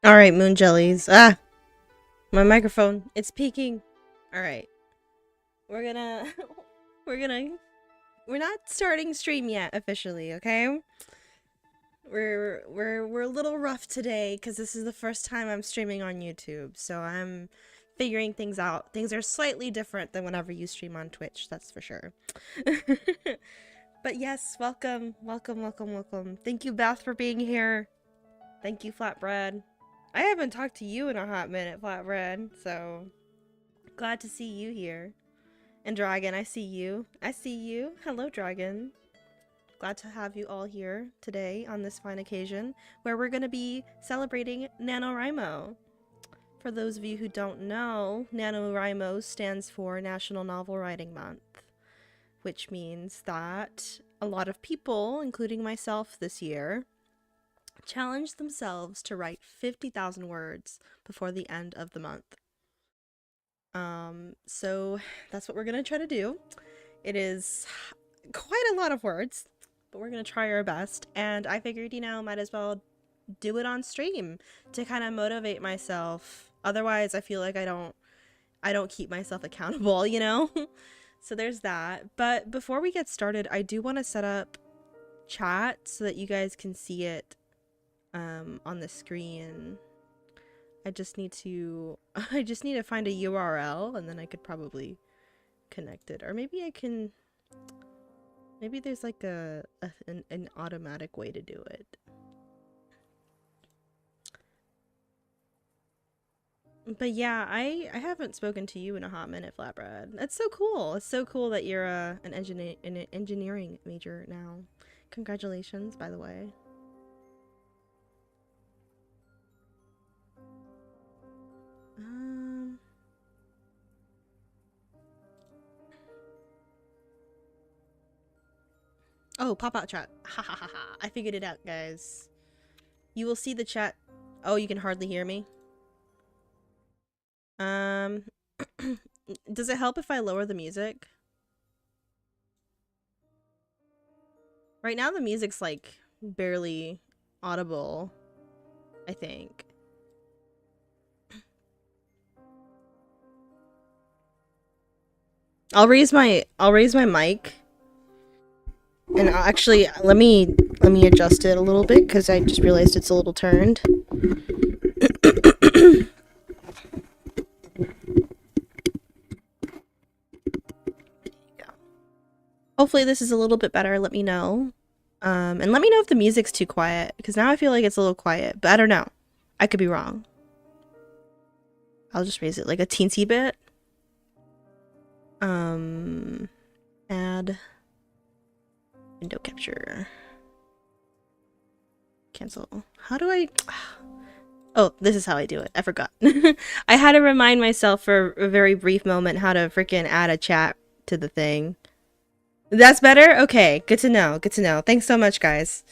All right, moon jellies. Ah, my microphone. It's peaking. All right. We're gonna we're not starting stream yet officially, okay? We're a little rough today cuz this is the first time I'm streaming on YouTube. So I'm figuring things out. Things are slightly different than whenever you stream on Twitch, that's for sure. But yes, welcome. Thank you, Beth, for being here. Thank you, Flatbread. I haven't talked to you in a hot minute, Flatbread, so glad to see you here. And Dragon, I see you. Hello, Dragon. Glad to have you all here today on this fine occasion where we're going to be celebrating NaNoWriMo. For those of you who don't know, NaNoWriMo stands for National Novel Writing Month, which means that a lot of people, including myself this year, challenged themselves to write 50,000 words before the end of the month. So that's what we're gonna try to do. It is quite a lot of words, but we're gonna try our best. And I figured, might as well do it on stream to kind of motivate myself. Otherwise, I feel like I don't keep myself accountable, So there's that. But before we get started, I do want to set up chat so that you guys can see it on the screen. I just need to find a URL and then I could probably connect it. Or maybe maybe there's like an automatic way to do it. But yeah, I haven't spoken to you in a hot minute, Flatbread. That's so cool. It's so cool that you're an engineering major now. Congratulations, by the way. Oh, pop-out chat. Ha ha ha ha. I figured it out, guys. You will see the chat. Oh, you can hardly hear me? Does it help if I lower the music? Right now the music's like barely audible, I think. I'll raise my mic. And actually, let me adjust it a little bit because I just realized it's a little turned. Hopefully this is a little bit better. Let me know. And let me know if the music's too quiet, because now I feel like it's a little quiet, but I don't know. I could be wrong. I'll just raise it like a teensy bit. Add window capture. Cancel. How do I... Oh, this is how I do it. I forgot. I had to remind myself for a very brief moment how to freaking add a chat to the thing. That's better? Okay, good to know. Good to know. Thanks so much, guys.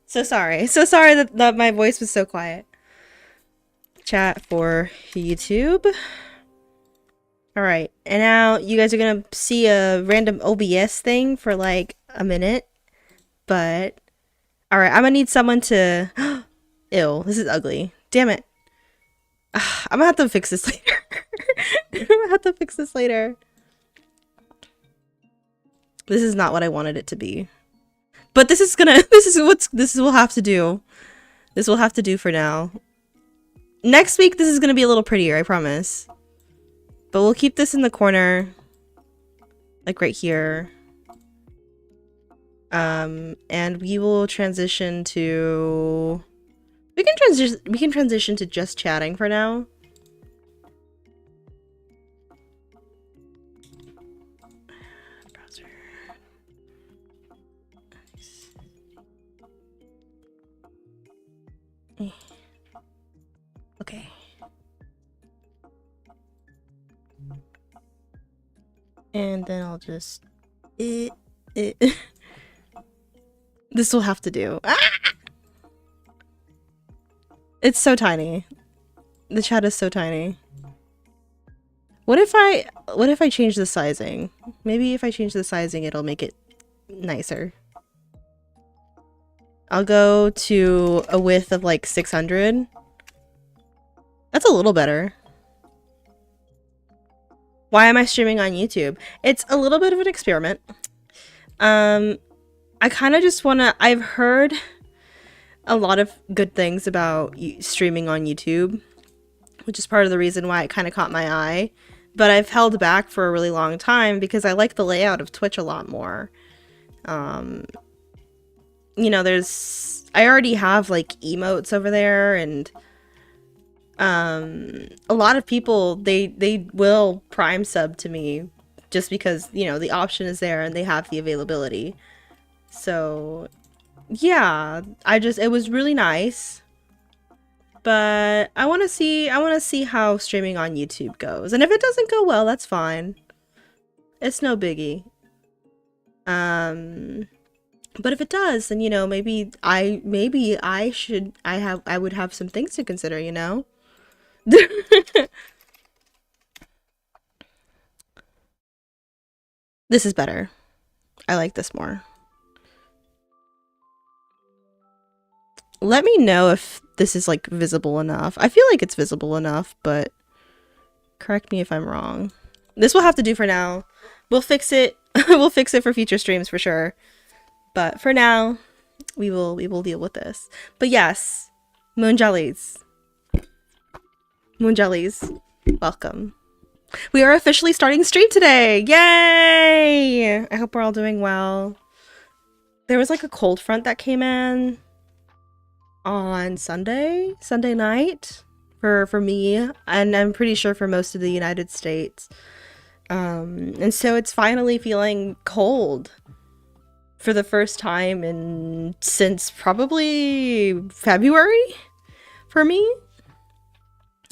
So sorry. So sorry that my voice was so quiet. Chat for YouTube. Alright, and now you guys are gonna see a random OBS thing for like a minute. But, alright, I'm gonna need someone to... Ew, this is ugly. Damn it. I'm gonna have to fix this later. I'm gonna have to fix this later. This is not what I wanted it to be. But this is gonna... This will have to do. This will have to do for now. Next week, this is gonna be a little prettier, I promise. But we'll keep this in the corner. Like right here. And we will transition to... We can transition to just chatting for now. Browser. Okay. And then I'll just... This will have to do. Ah! It's so tiny. The chat is so tiny. What if I change the sizing? Maybe if I change the sizing, it'll make it nicer. I'll go to a width of like 600. That's a little better. Why am I streaming on YouTube? It's a little bit of an experiment. I kind of just want to... I've heard a lot of good things about streaming on YouTube, which is part of the reason why it kind of caught my eye. But I've held back for a really long time because I like the layout of Twitch a lot more. You know, I already have like emotes over there, and a lot of people, they will Prime sub to me just because, you know, the option is there and they have the availability. So yeah, it was really nice. But I want to see how streaming on YouTube goes. And if it doesn't go well, that's fine. It's no biggie. But if it does, then, you know, maybe I would have some things to consider, you know? This is better. I like this more. Let me know if this is like visible enough. I feel like it's visible enough, but correct me if I'm wrong. This will have to do for now. We'll fix it. We'll fix it for future streams for sure. But for now, we will deal with this. But yes, Moon Jellies. Moon Jellies, welcome. We are officially starting stream today! Yay! I hope we're all doing well. There was like a cold front that came in on Sunday night for me, and I'm pretty sure for most of the United States. And so it's finally feeling cold for the first time since probably February for me.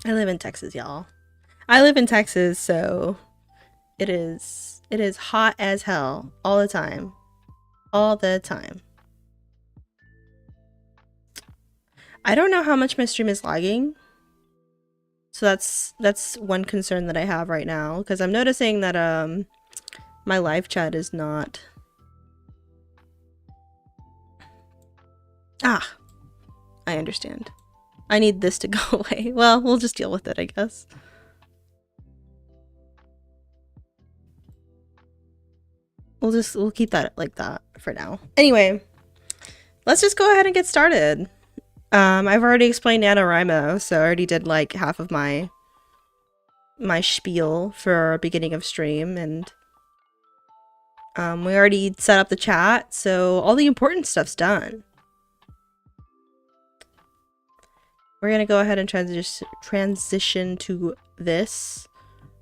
I live in Texas, y'all. I live in Texas, so it is hot as hell all the time. All the time. I don't know how much my stream is lagging. So that's one concern that I have right now, because I'm noticing that my live chat is not... Ah, I understand. I need this to go away. Well, we'll just deal with it, I guess. We'll keep that like that for now. Anyway, let's just go ahead and get started. I've already explained NaNoWriMo, so I already did like half of my spiel for beginning of stream, and we already set up the chat, so all the important stuff's done. We're gonna go ahead and transition to this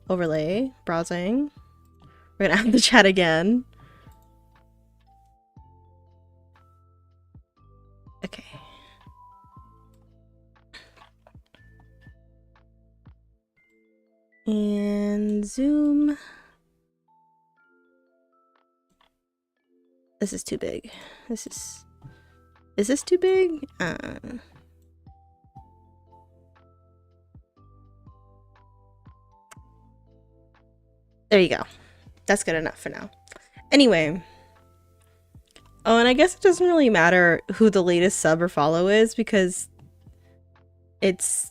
overlay, browsing. We're gonna add the chat again. Okay. And zoom. This is too big. Is this too big? There you go. That's good enough for now. Anyway. Oh, and I guess it doesn't really matter who the latest sub or follow is, because it's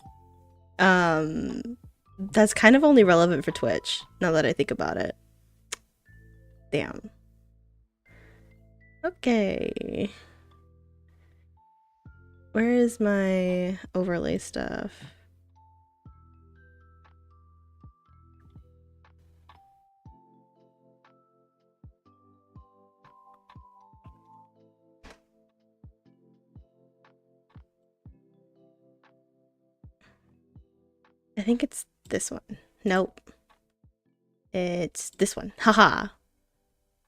that's kind of only relevant for Twitch, now that I think about it. Damn. Okay. Where is my overlay stuff? I think it's this one. Nope. It's this one. Haha.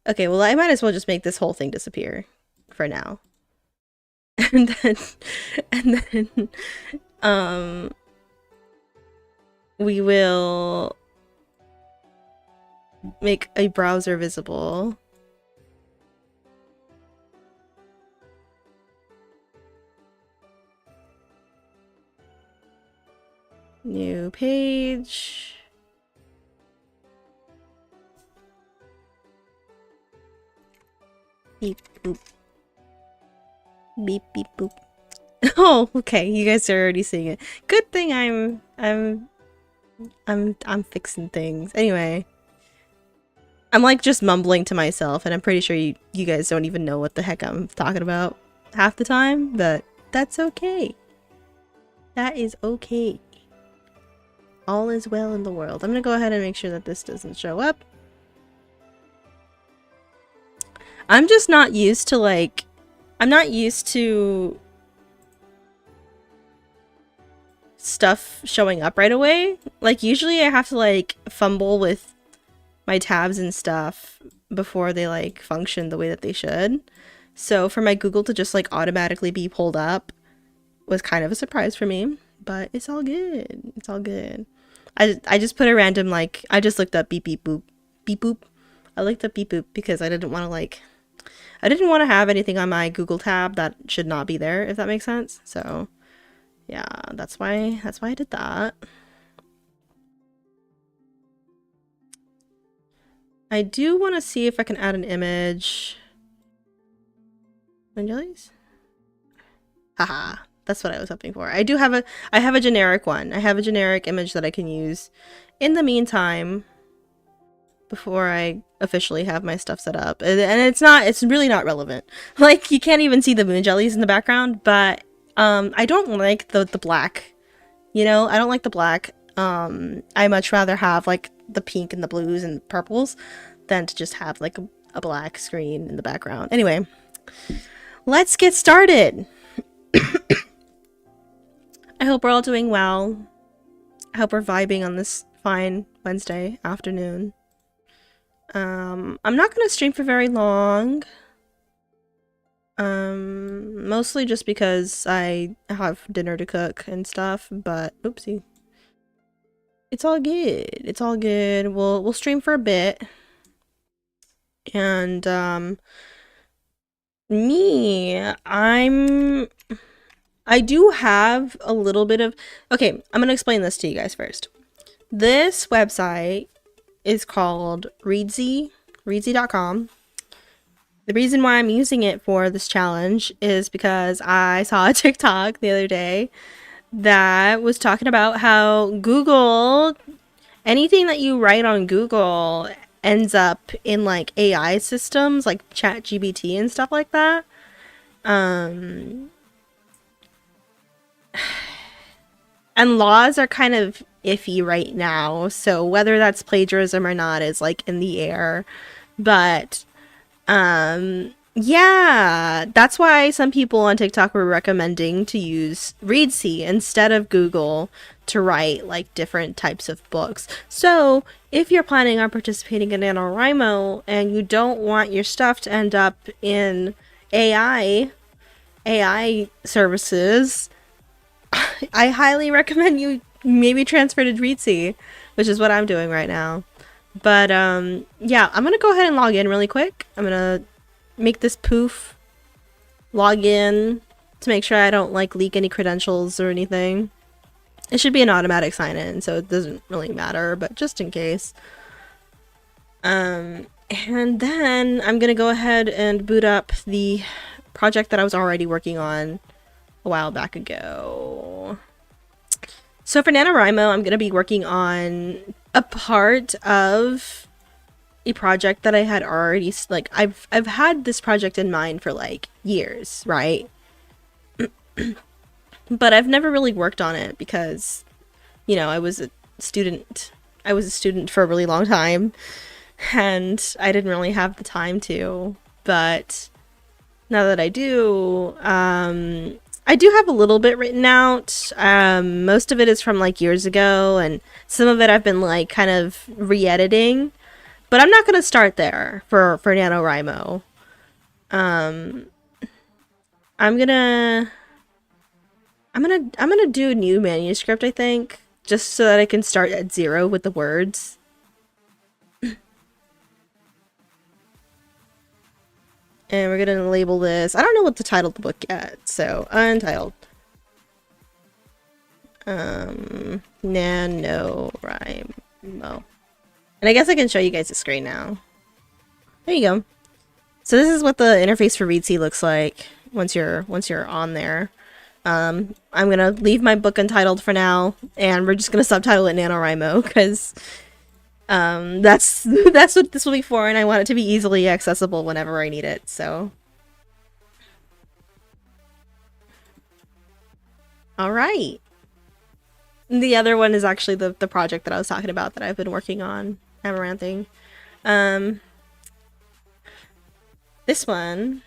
Okay, well, I might as well just make this whole thing disappear for now. And then we will make a browser visible. New page. Beep boop. Beep beep boop. Oh, okay. You guys are already seeing it. Good thing I'm fixing things. Anyway, I'm like just mumbling to myself, and I'm pretty sure you guys don't even know what the heck I'm talking about half the time, but that's okay. That is okay. All is well in the world. I'm gonna go ahead and make sure that this doesn't show up. I'm just not used to like, I'm not used to stuff showing up right away. Like usually I have to like fumble with my tabs and stuff before they like function the way that they should. So for my Google to just like automatically be pulled up was kind of a surprise for me, but it's all good. It's all good. I just put a random like, I just looked up beep beep boop. Beep boop. I looked up beep boop because I didn't want to like, I didn't want to have anything on my Google tab that should not be there, if that makes sense. So yeah, that's why I did that. I do want to see if I can add an image. Jellies? Haha, that's what I was hoping for. I have a generic one. I have a generic image that I can use in the meantime before I officially have my stuff set up. And it's really not relevant. Like, you can't even see the moon jellies in the background, but I don't like the black. You know, I don't like the black. I much rather have like the pink and the blues and purples than to just have like a black screen in the background. Anyway, let's get started. I hope we're all doing well. I hope we're vibing on this fine Wednesday afternoon. I'm not gonna stream for very long. Mostly just because I have dinner to cook and stuff, but oopsie. It's all good. It's all good. We'll stream for a bit. And I do have a little bit of, okay, I'm gonna explain this to you guys first. This website is called reedsy.com. The reason why I'm using it for this challenge is because I saw a TikTok the other day that was talking about how Google, anything that you write on Google ends up in like AI systems like ChatGPT and stuff like that. And laws are kind of iffy right now, so whether that's plagiarism or not is like in the air. But yeah, that's why some people on TikTok were recommending to use Reedsy instead of Google to write like different types of books. So if you're planning on participating in NaNoWriMo and you don't want your stuff to end up in AI services, I highly recommend you maybe transfer to Reedsy, which is what I'm doing right now. But yeah, I'm gonna go ahead and log in really quick. I'm gonna make this poof, log in to make sure I don't like leak any credentials or anything. It should be an automatic sign in, so it doesn't really matter, but just in case. And then I'm gonna go ahead and boot up the project that I was already working on a while back ago. So for NaNoWriMo, I'm gonna be working on a part of a project that I had already, like, I've had this project in mind for like years, right? But I've never really worked on it because, you know, I was a student for a really long time and I didn't really have the time to. But now that I do have a little bit written out. Most of it is from like years ago, and some of it I've been like kind of re-editing. But I'm not gonna start there for NaNoWriMo. I'm gonna do a new manuscript, I think, just so that I can start at 0 with the words. And we're gonna label this, I don't know what to title the book yet, so untitled. NaNoWriMo. And I guess I can show you guys the screen now. There you go. So this is what the interface for Reedsy looks like once you're on there. I'm gonna leave my book untitled for now, and we're just gonna subtitle it NaNoWriMo, because that's what this will be for, and I want it to be easily accessible whenever I need it, so. Alright. The other one is actually the project that I was talking about that I've been working on, Amaranthing. This one,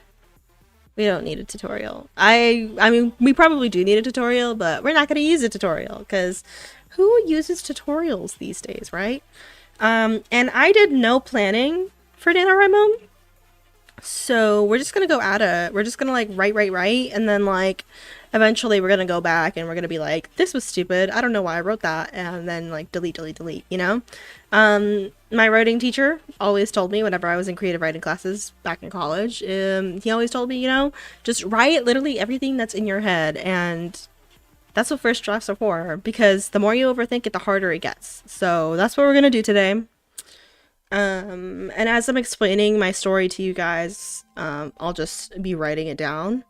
we don't need a tutorial. I mean, we probably do need a tutorial, but we're not going to use a tutorial, because who uses tutorials these days, right? And I did no planning for NaNoWriMo, so we're just gonna go at it. We're just gonna like write, and then like eventually we're gonna go back and we're gonna be like, this was stupid, I don't know why I wrote that, and then like delete, you know? My writing teacher always told me whenever I was in creative writing classes back in college, he always told me, you know, just write literally everything that's in your head, and that's what first drafts are for, because the more you overthink it, the harder it gets. So that's what we're gonna do today. And as I'm explaining my story to you guys, I'll just be writing it down.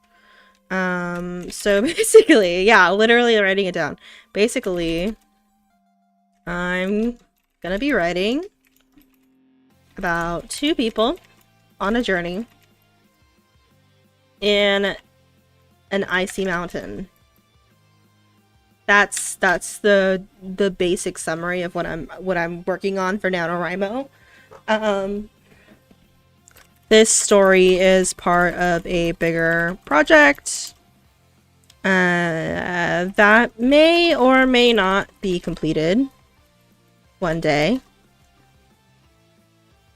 So basically, yeah, literally writing it down. Basically, I'm gonna be writing about two people on a journey in an icy mountain. That's the basic summary of what I'm working on for NaNoWriMo. This story is part of a bigger project that may or may not be completed one day.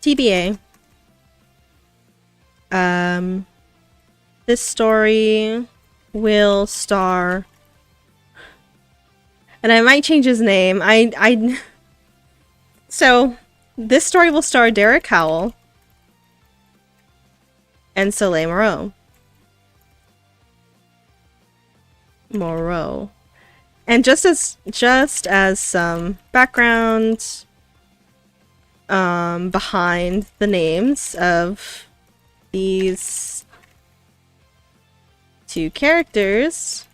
TBA. This story will star, and I might change his name. So this story will star Derek Howell and Soleil Moreau. And just as some background behind the names of these two characters,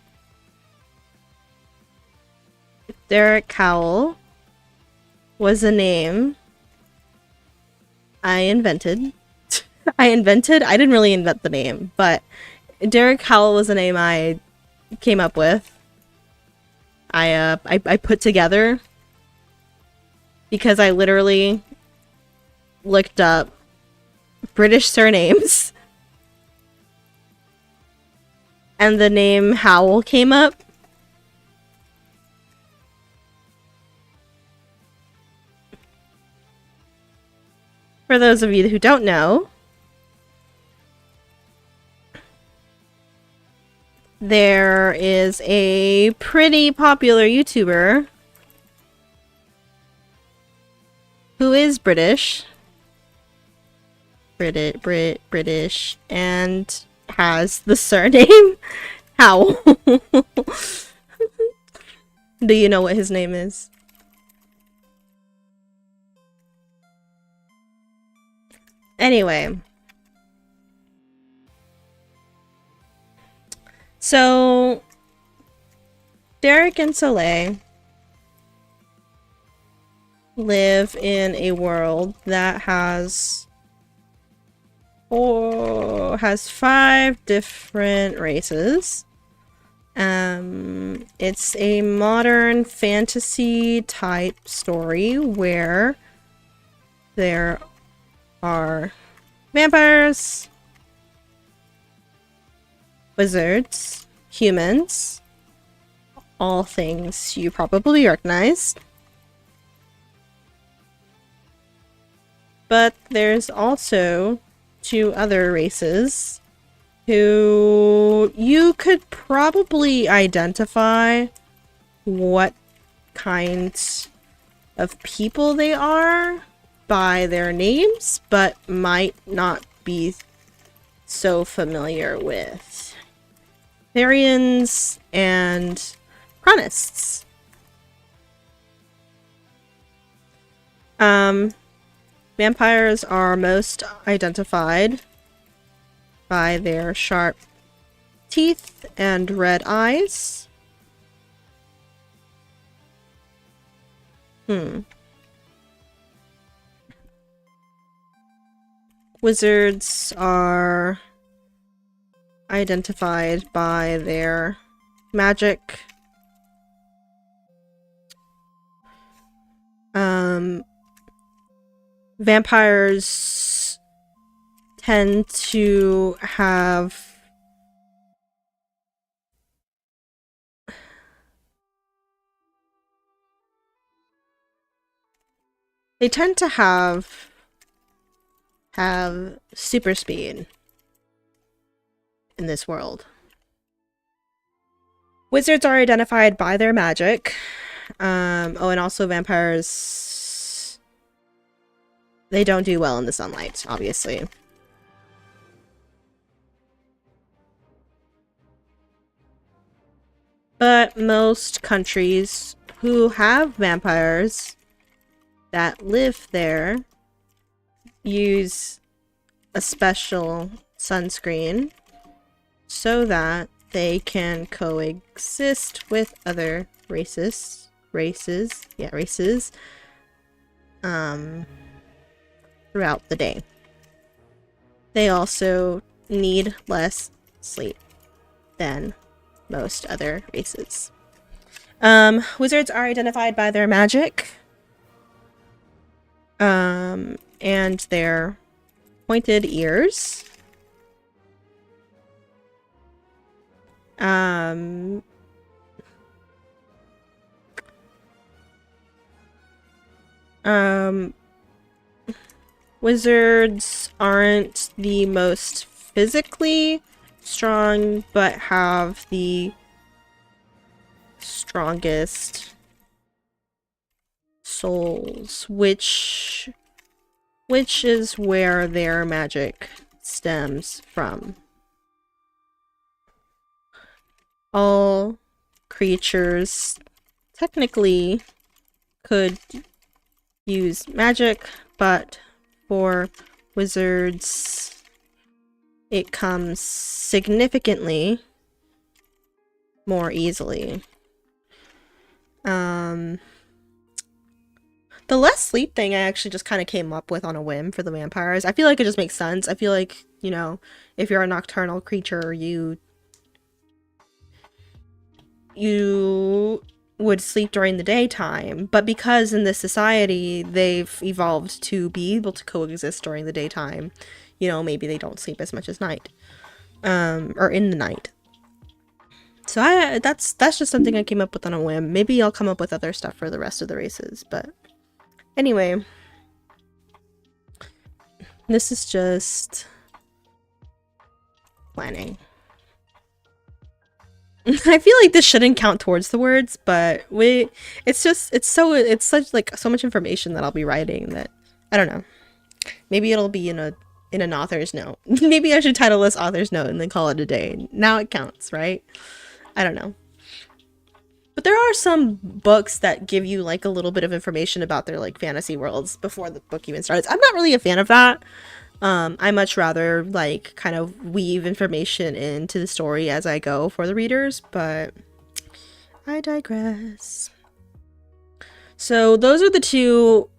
Derek Howell was a name I invented. I didn't really invent the name, but Derek Howell was a name I came up with. I put together because I literally looked up British surnames and the name Howell came up. For those of you who don't know, there is a pretty popular YouTuber who is British, and has the surname Howell. Do you know what his name is? Anyway. So, Derek and Soleil live in a world that has 5 different races. It's a modern fantasy type story where there are vampires, wizards, humans, all things you probably recognize. But there's also 2 other races who you could probably identify what kinds of people they are by their names, but might not be so familiar with. Therians and Chronists. Vampires are most identified by their sharp teeth and red eyes. Wizards are identified by their magic. Vampires tend to have super speed in this world. Wizards are identified by their magic. Oh, and also vampires, they don't do well in the sunlight, obviously. But most countries who have vampires that live there use a special sunscreen so that they can coexist with other races throughout the day. They also need less sleep than most other races. Wizards are identified by their magic, and their pointed ears. Wizards aren't the most physically strong, but have the strongest souls, which is where their magic stems from. All creatures technically could use magic, but for wizards, it comes significantly more easily. The less sleep thing I actually just kind of came up with on a whim for the vampires. I feel like it just makes sense. I feel like, you know, if you're a nocturnal creature, you would sleep during the daytime, but because in this society they've evolved to be able to coexist during the daytime, you know, maybe they don't sleep as much as night, or in the night. So that's just something I came up with on a whim. Maybe I'll come up with other stuff for the rest of the races, but anyway, this is just planning. I feel like this shouldn't count towards the words, but it's such like so much information that I'll be writing that I don't know. Maybe it'll be in an author's note. Maybe I should title this author's note and then call it a day. Now it counts, right? I don't know. But there are some books that give you like a little bit of information about their like fantasy worlds before the book even starts. I'm not really a fan of that. I much rather like kind of weave information into the story as I go for the readers, but I digress. So those are the two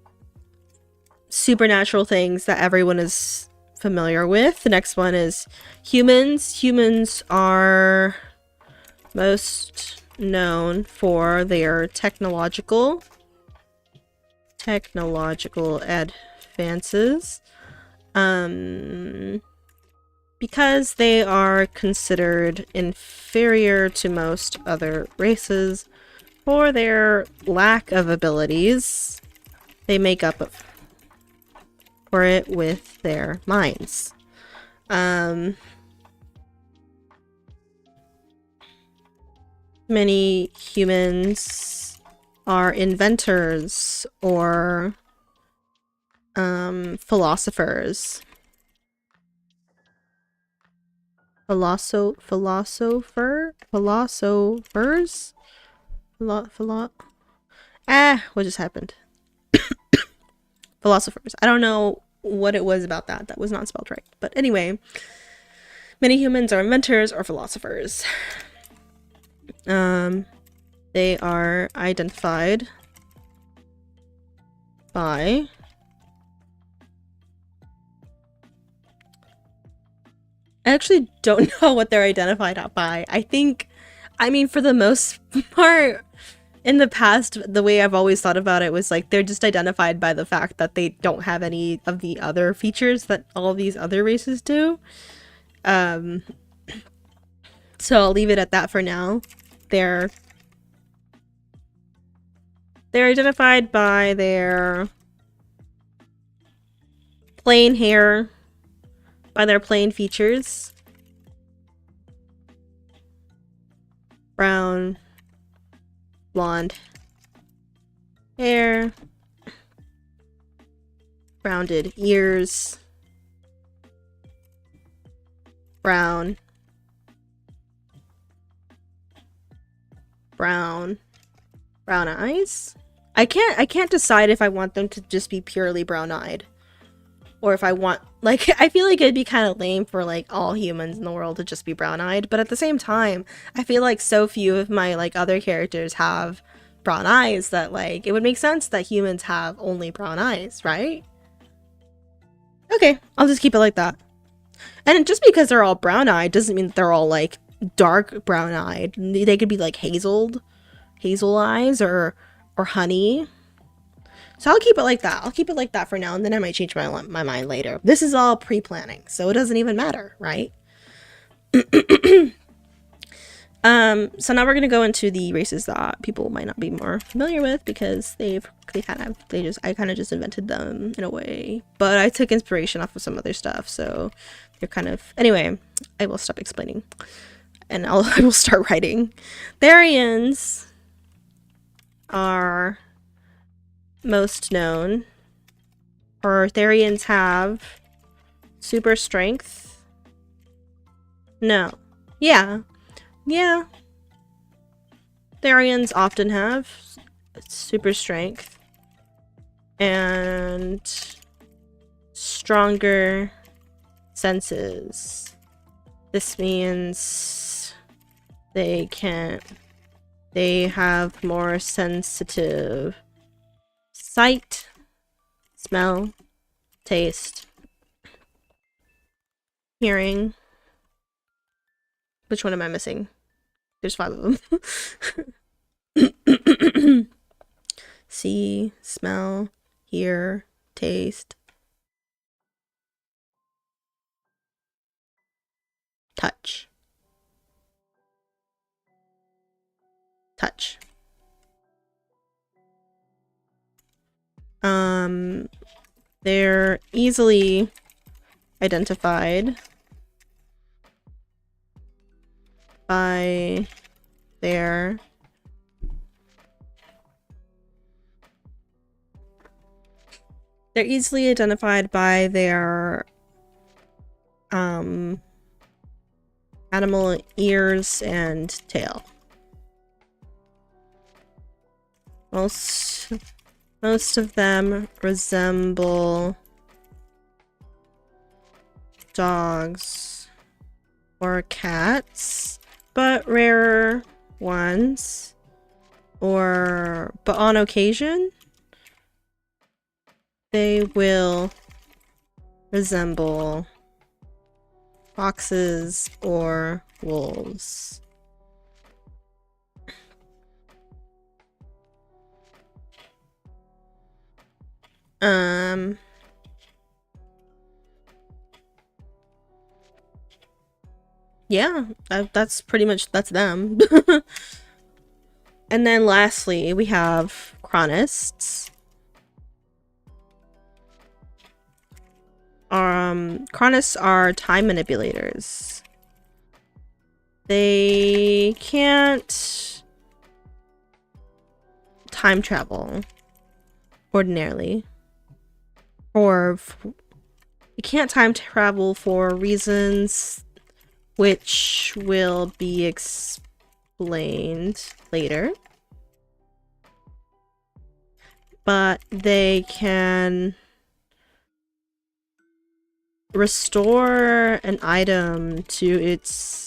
supernatural things that everyone is familiar with. The next one is humans. Humans are most known for their technological advances. Because they are considered inferior to most other races for their lack of abilities, they make up for it with their minds. Many humans are inventors or philosophers. Philosophers? What just happened? Philosophers. I don't know what it was about that. That was not spelled right. But anyway, Many humans are inventors or philosophers. They are identified by I actually don't know what they're identified by. I mean, for the most part, in the past, the way I've always thought about it was like they're just identified by the fact that they don't have any of the other features that all these other races do. So I'll leave it at that for now. They're identified by their plain hair, by their plain features. Brown, blonde hair, rounded ears, brown eyes. I can't decide if I want them to just be purely brown-eyed or if I want, like, I feel like it'd be kind of lame for like all humans in the world to just be brown-eyed, but at the same time I feel like so few of my like other characters have brown eyes that like it would make sense that humans have only brown eyes, right? Okay, I'll just keep it like that. And just because they're all brown-eyed doesn't mean that they're all like dark brown-eyed. They could be like hazel eyes or honey. So I'll keep it like that. I'll keep it like that for now, and then I might change my mind later. This is all pre-planning, so it doesn't even matter, right? So now we're gonna go into the races that people might not be more familiar with because I kind of just invented them in a way, but I took inspiration off of some other stuff, so they're kind of, anyway, I will stop explaining and I will start writing. Therians are most known, or Therians have super strength. No. Yeah. Therians often have super strength and stronger senses. This means they have more sensitive sight, smell, taste, hearing. Which one am I missing? There's 5 of them. See, smell, hear, taste, touch. They're easily identified by their animal ears and tail. Most of them resemble dogs or cats, but rarer ones, but on occasion they will resemble foxes or wolves. Yeah, that's pretty much, that's them. And then lastly, we have chronists. Chronists are time manipulators. They can't time travel ordinarily, or you can't time travel for reasons which will be explained later, but they can restore an item to its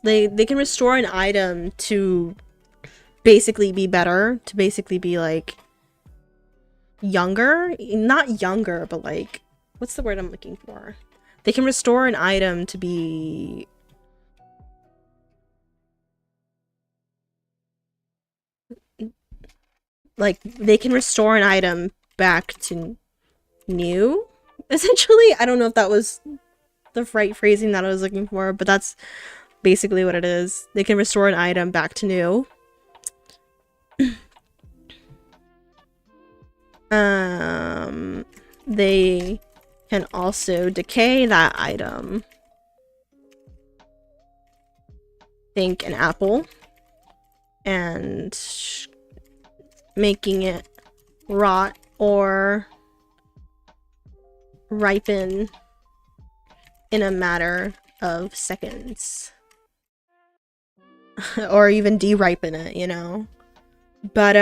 they can restore an item to basically be better, to basically be like younger, not younger, but like, what's the word I'm looking for? They can restore an item to be like, they can restore an item back to new, essentially. I don't know if that was the right phrasing that I was looking for, but that's basically what it is. They can restore an item back to new. They can also decay that item. Think an apple. And making it rot or ripen in a matter of seconds. Or even de-ripen it, you know? But,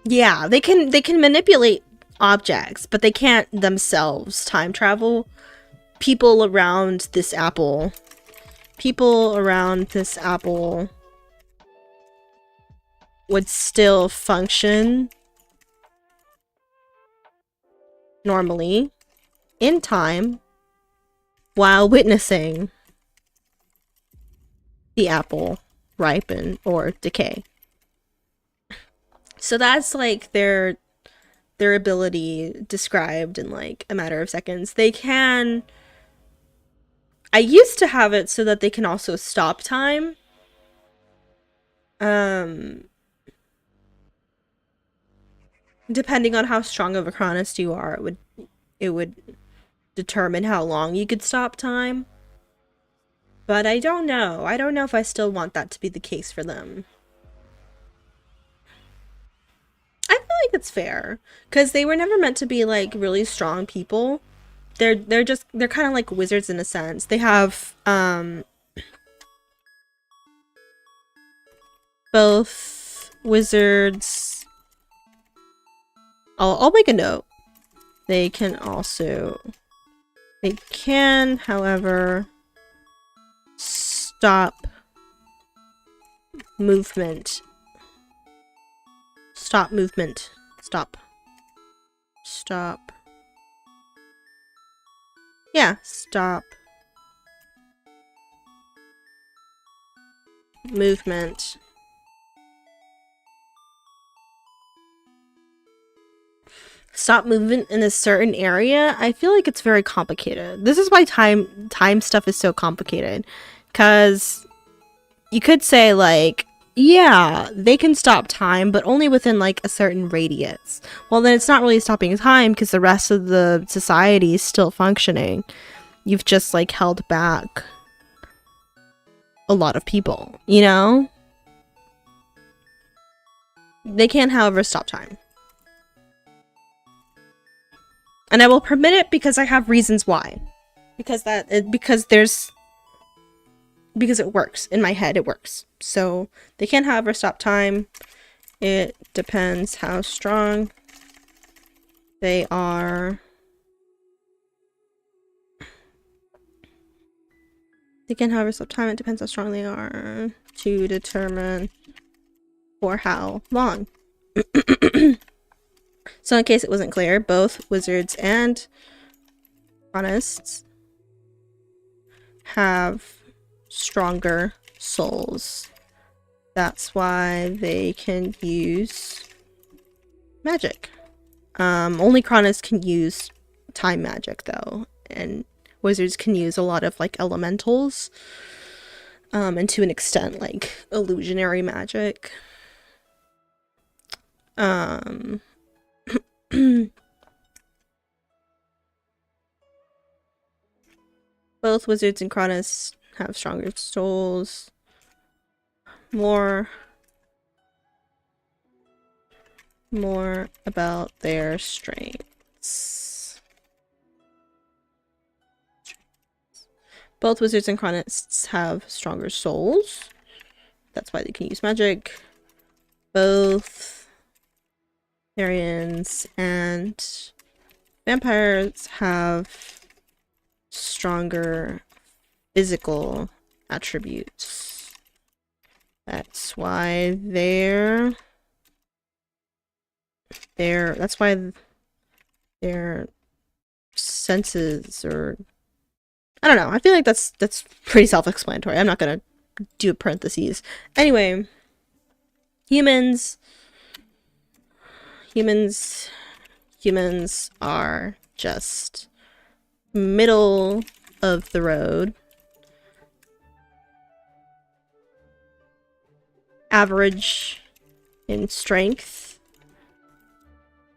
yeah, they can manipulate objects, but they can't themselves time travel. People around this apple would still function normally in time while witnessing the apple ripen or decay. So that's like their ability described in like a matter of seconds. They can... I used to have it so that they can also stop time. Depending on how strong of a chronist you are, it would determine how long you could stop time. But I don't know. I don't know if I still want that to be the case for them. I feel like it's fair, because they were never meant to be like really strong people. They're kind of like wizards in a sense. They have both wizards. I'll make a note. They can, however, stop movement. Stop movement. Stop. Yeah, stop movement. Stop movement in a certain area. I feel like it's very complicated. This is why time stuff is so complicated, because you could say like, yeah, they can stop time, but only within like a certain radius. Well, then it's not really stopping time, because the rest of the society is still functioning. You've just like held back a lot of people, you know? They can, however, stop time. And I will permit it because I have reasons why. Because it works. In my head, it works. So they can, however, stop time. It depends how strong they are. They can, however, stop time. It depends how strong they are to determine for how long. So in case it wasn't clear, both wizards and chronists have stronger souls. That's why they can use magic. Only chronists can use time magic though, and wizards can use a lot of like elementals, and to an extent like illusionary magic. Both wizards and chronists have stronger souls. More about their strengths. Both wizards and chronists have stronger souls. That's why they can use magic. Both Arians and vampires have stronger physical attributes. That's why that's why their senses, or I don't know. I feel like that's pretty self-explanatory. I'm not gonna do parentheses. Anyway, humans are just middle of the road. Average in strength.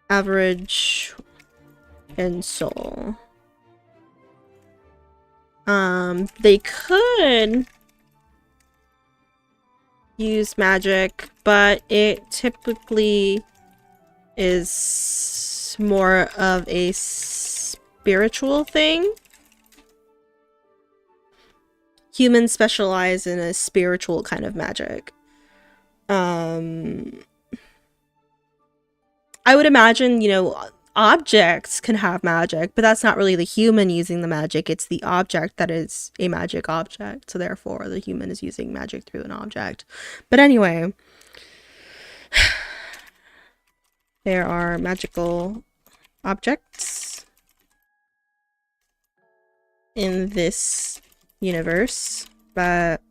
Average in soul. They could use magic, but it typically is more of a spiritual thing. Humans specialize in a spiritual kind of magic. I would imagine, you know, objects can have magic, but that's not really the human using the magic. It's the object that is a magic object. So therefore, the human is using magic through an object. But anyway, there are magical objects in this universe, but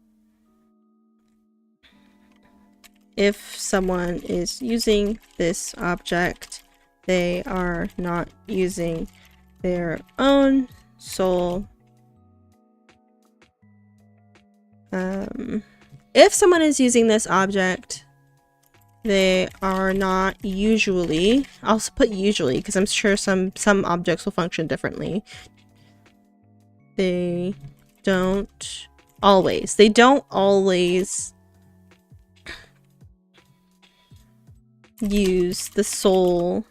if someone is using this object, they are not using their own soul. If someone is using this object, they are not usually, I'll put usually because I'm sure some objects will function differently. They don't always use the soul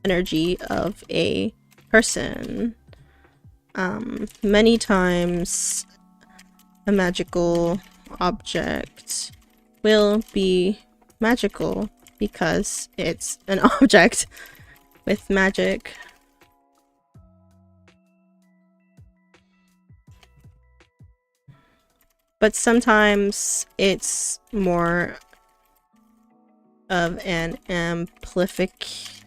energy of a person. Many times a magical object will be magical because it's an object with magic. But sometimes it's more of an amplification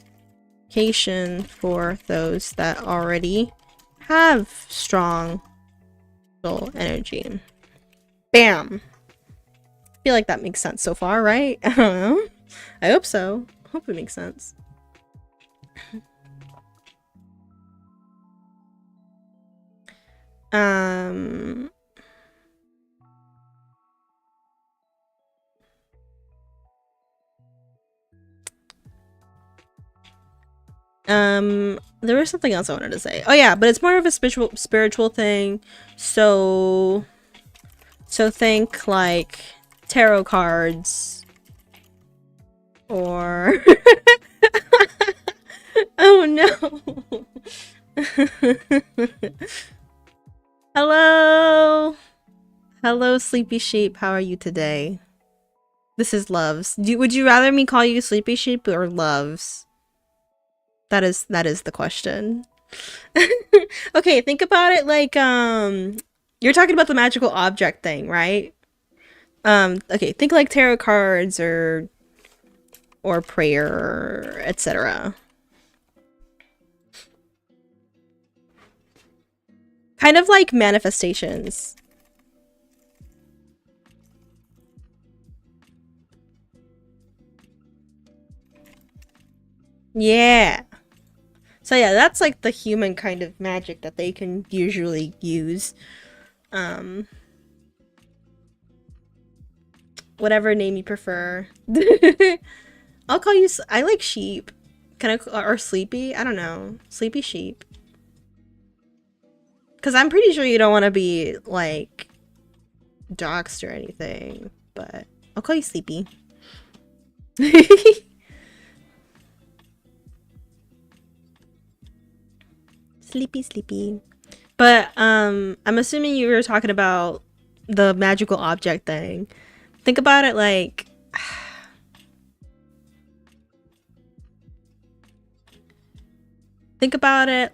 for those that already have strong soul energy. Bam! I feel like that makes sense so far, right? I don't know. I hope so. I hope it makes sense. There was something else I wanted to say. Oh yeah, but it's more of a spiritual thing. So think like tarot cards or oh no. Hello sleepy sheep, how are you today? This is Loves. Would you rather me call you sleepy sheep or Loves? That is the question. Okay, think about it like you're talking about the magical object thing, right? Okay, think like tarot cards or prayer, etc. Kind of like manifestations. Yeah. So yeah, that's like the human kind of magic that they can usually use. Whatever name you prefer. I'll call you, I like sheep. Can I, or sleepy? I don't know. Sleepy sheep. Because I'm pretty sure you don't want to be, like, doxed or anything. But I'll call you sleepy. Sleepy, sleepy. But I'm assuming you were talking about the magical object thing. Think about it like think about it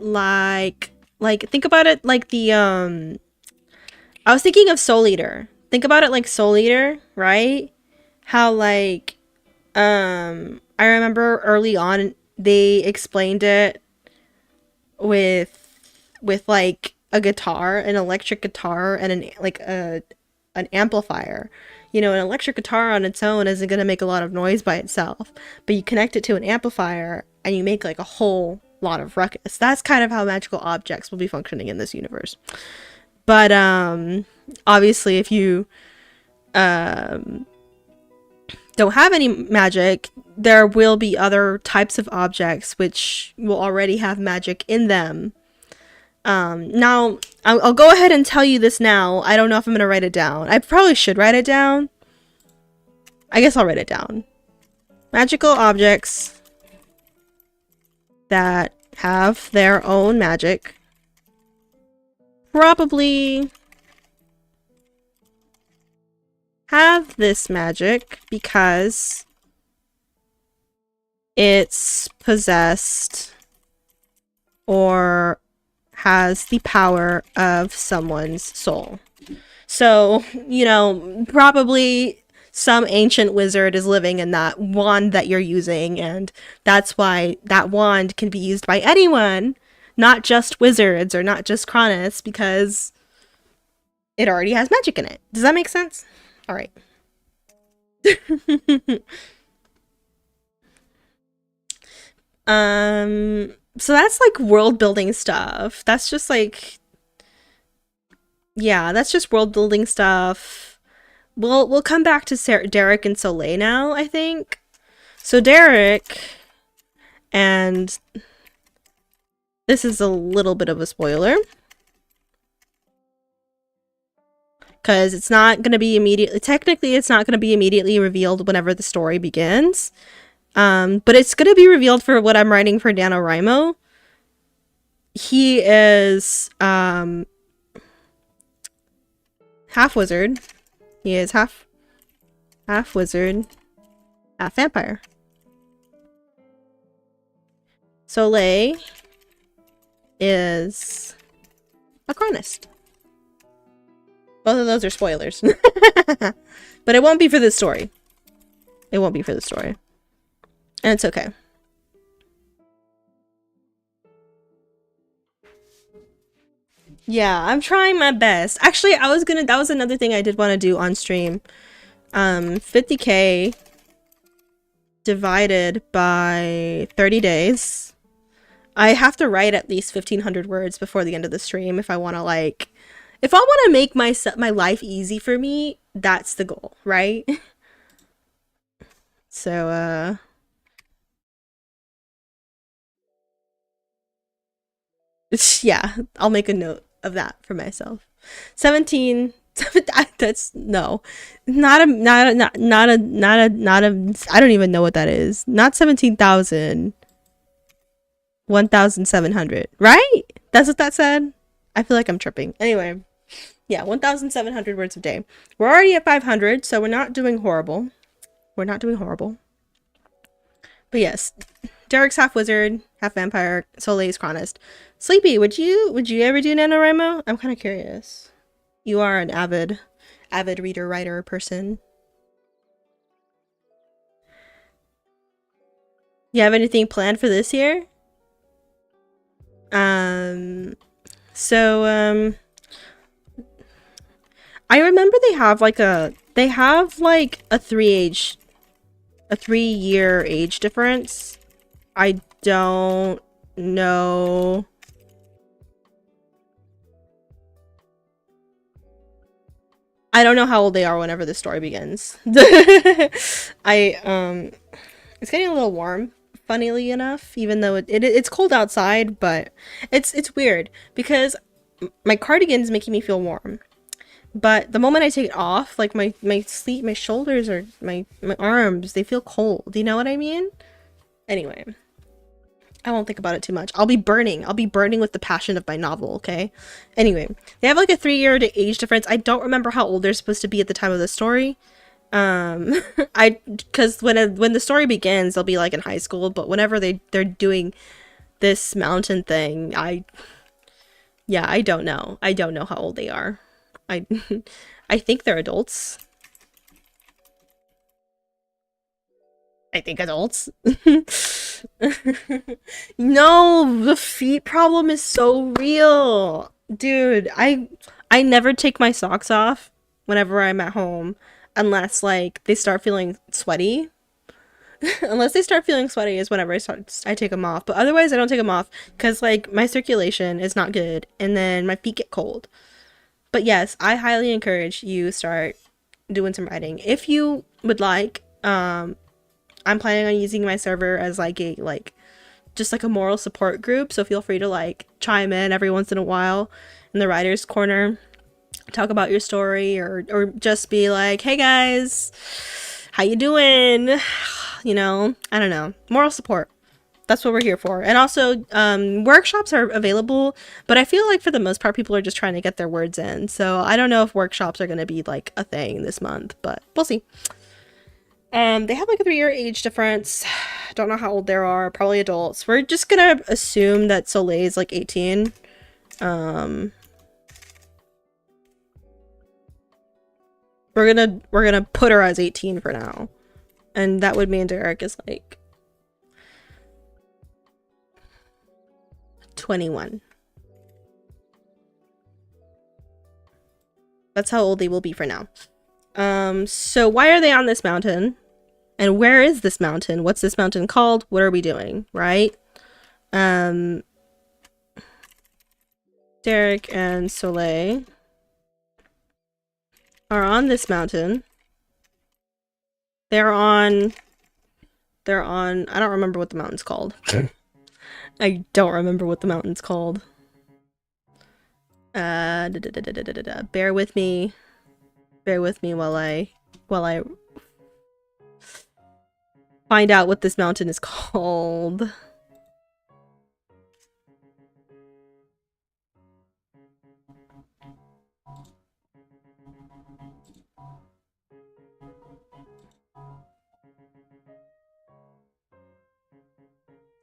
think about it like the I was thinking of Soul Eater. Think about it like Soul Eater, right? How like I remember early on they explained it with like a guitar, an electric guitar, and an amplifier. You know, an electric guitar on its own isn't going to make a lot of noise by itself, but you connect it to an amplifier and you make like a whole lot of ruckus. That's kind of how magical objects will be functioning in this universe. But obviously if you don't have any magic, there will be other types of objects which will already have magic in them. Now, I'll go ahead and tell you this now. I don't know if I'm going to write it down. I probably should write it down. I guess I'll write it down. Magical objects that have their own magic probably have this magic because it's possessed or has the power of someone's soul. So, you know, probably some ancient wizard is living in that wand that you're using, and that's why that wand can be used by anyone, not just wizards or not just Cronus, because it already has magic in it. Does that make sense? All right. So that's like world building stuff. That's just like, yeah, that's just world building stuff. We'll come back to Derek and Soleil now, I think. So Derek, and this is a little bit of a spoiler, because it's not going to be immediately, technically it's not going to be immediately revealed whenever the story begins. But it's going to be revealed for what I'm writing for NaNoWriMo. He is half wizard. He is half wizard, half vampire. Soleil is a chronist. Both of those are spoilers. But it won't be for this story. It won't be for the story. And it's okay. Yeah, I'm trying my best. Actually, that was another thing I did want to do on stream. 50K divided by 30 days. I have to write at least 1,500 words before the end of the stream if I want to if I want to make my life easy for me, that's the goal, right? So, yeah, I'll make a note of that for myself. 17, that's no, not a, I don't even know what that is. Not 17,000, 1,700, right? That's what that said. I feel like I'm tripping. Anyway, yeah, 1,700 words a day. We're already at 500, so we're not doing horrible. We're not doing horrible. But yes, Derek's half wizard, half vampire, Soleil's chronist. Sleepy, would you ever do NaNoWriMo? I'm kind of curious. You are an avid reader, writer person. You have anything planned for this year? So, I remember they have like a 3-year age difference. I don't know. I don't know how old they are whenever the story begins. It's getting a little warm, funnily enough, even though it's cold outside, but it's weird because my cardigan's making me feel warm. But the moment I take it off, like my shoulders or my arms, they feel cold. Do you know what I mean? Anyway. I won't think about it too much. I'll be burning. I'll be burning with the passion of my novel, okay? Anyway, they have like a 3-year age difference. I don't remember how old they're supposed to be at the time of the story. Because when the story begins, they'll be like in high school, but whenever they're doing this mountain thing, yeah, I don't know. I don't know how old they are. I I think they're adults. I think adults. No, the feet problem is so real. Dude, I never take my socks off whenever I'm at home unless like they start feeling sweaty. Unless they start feeling sweaty is whenever I take them off. But otherwise I don't take them off cuz like my circulation is not good and then my feet get cold. But yes, I highly encourage you start doing some writing. If you would like, I'm planning on using my server as like a just like a moral support group, so feel free to like chime in every once in a while in the writer's corner, talk about your story, or just be like, hey guys, how you doing? You know, I don't know, moral support. That's what we're here for. And also, workshops are available, but I feel like for the most part, people are just trying to get their words in. So I don't know if workshops are going to be like a thing this month, but we'll see. They have like a 3-year age difference. Don't know how old they are. Probably adults. We're just gonna assume that Soleil is like 18. We're gonna put her as 18 for now, and that would mean Derek is like 21. That's how old they will be for now. So why are they on this mountain? And where is this mountain? What's this mountain called? What are we doing, right? Derek and Soleil are on this mountain. They're on, I don't remember what the mountain's called. I don't remember what the mountain's called. Bear with me. Bear with me while I find out what this mountain is called.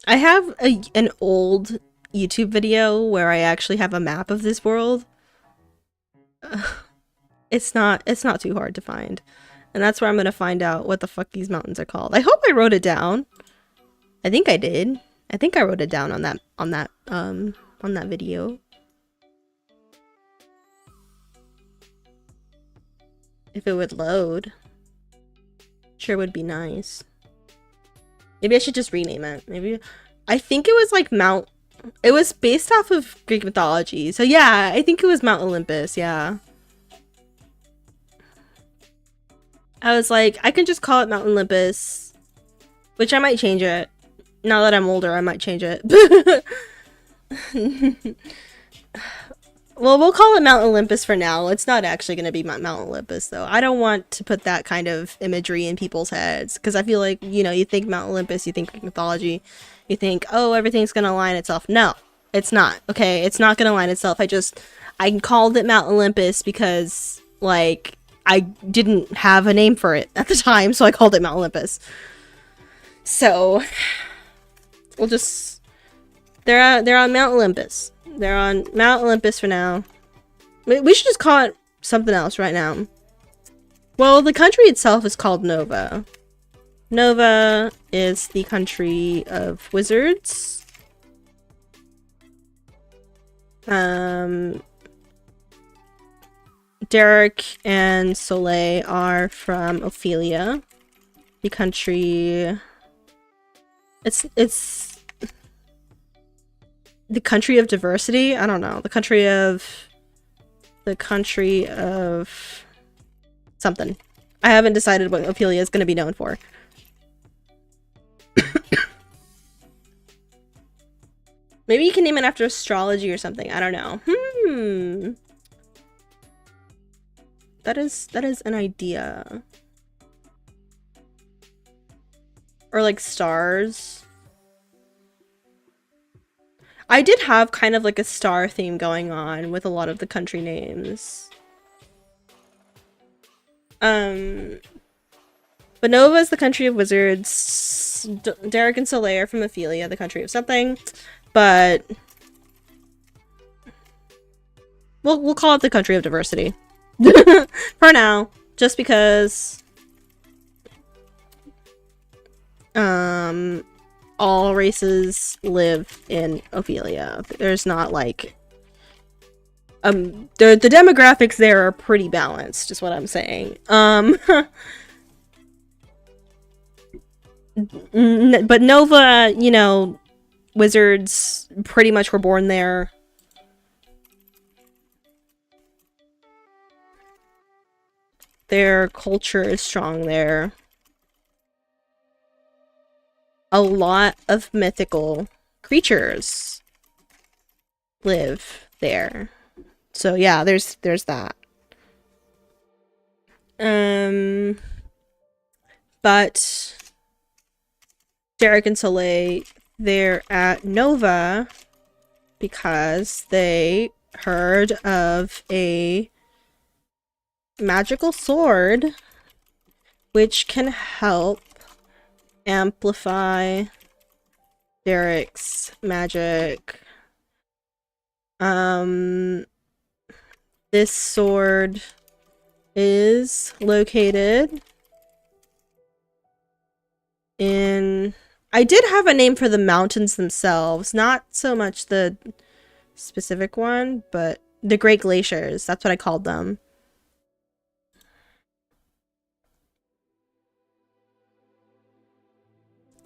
I have an old YouTube video where I actually have a map of this world. It's not too hard to find. And that's where I'm gonna find out what the fuck these mountains are called. I hope I wrote it down. I think I did. I think I wrote it down on that video. If it would load. Sure would be nice. Maybe I should just rename it. Maybe I think it was like it was based off of Greek mythology. So yeah, I think it was Mount Olympus, yeah. I was like, I can just call it Mount Olympus, which I might change it. Now that I'm older, I might change it. Well, we'll call it Mount Olympus for now. It's not actually going to be Mount Olympus, though. I don't want to put that kind of imagery in people's heads, because I feel like, you know, you think Mount Olympus, you think Greek mythology, you think, oh, everything's going to align itself. No, it's not, okay? It's not going to align itself. I called it Mount Olympus because, like, I didn't have a name for it at the time, so I called it Mount Olympus. So, we'll just... They're on Mount Olympus. They're on Mount Olympus for now. We should just call it something else right now. Well, the country itself is called Nova. Nova is the country of wizards. Derek and Soleil are from Ophelia. The country... It's the country of diversity? I don't know. The country of something. I haven't decided what Ophelia is going to be known for. Maybe you can name it after astrology or something. I don't know. That is an idea. Or like stars. I did have kind of like a star theme going on with a lot of the country names. But Nova is the country of wizards. Derek and Soleil are from Ophelia, the country of something. But we'll call it the country of diversity. For now. Just because all races live in Ophelia. There's not like the demographics there are pretty balanced, is what I'm saying. But Nova, you know, wizards pretty much were born there. Their culture is strong there. A lot of mythical creatures live there. So yeah, there's that. But Derek and Soleil, they're at Nova because they heard of a magical sword which can help amplify Derek's magic. This sword is located in... I did have a name for the mountains themselves, not so much the specific one, but the Great Glaciers. That's what I called them.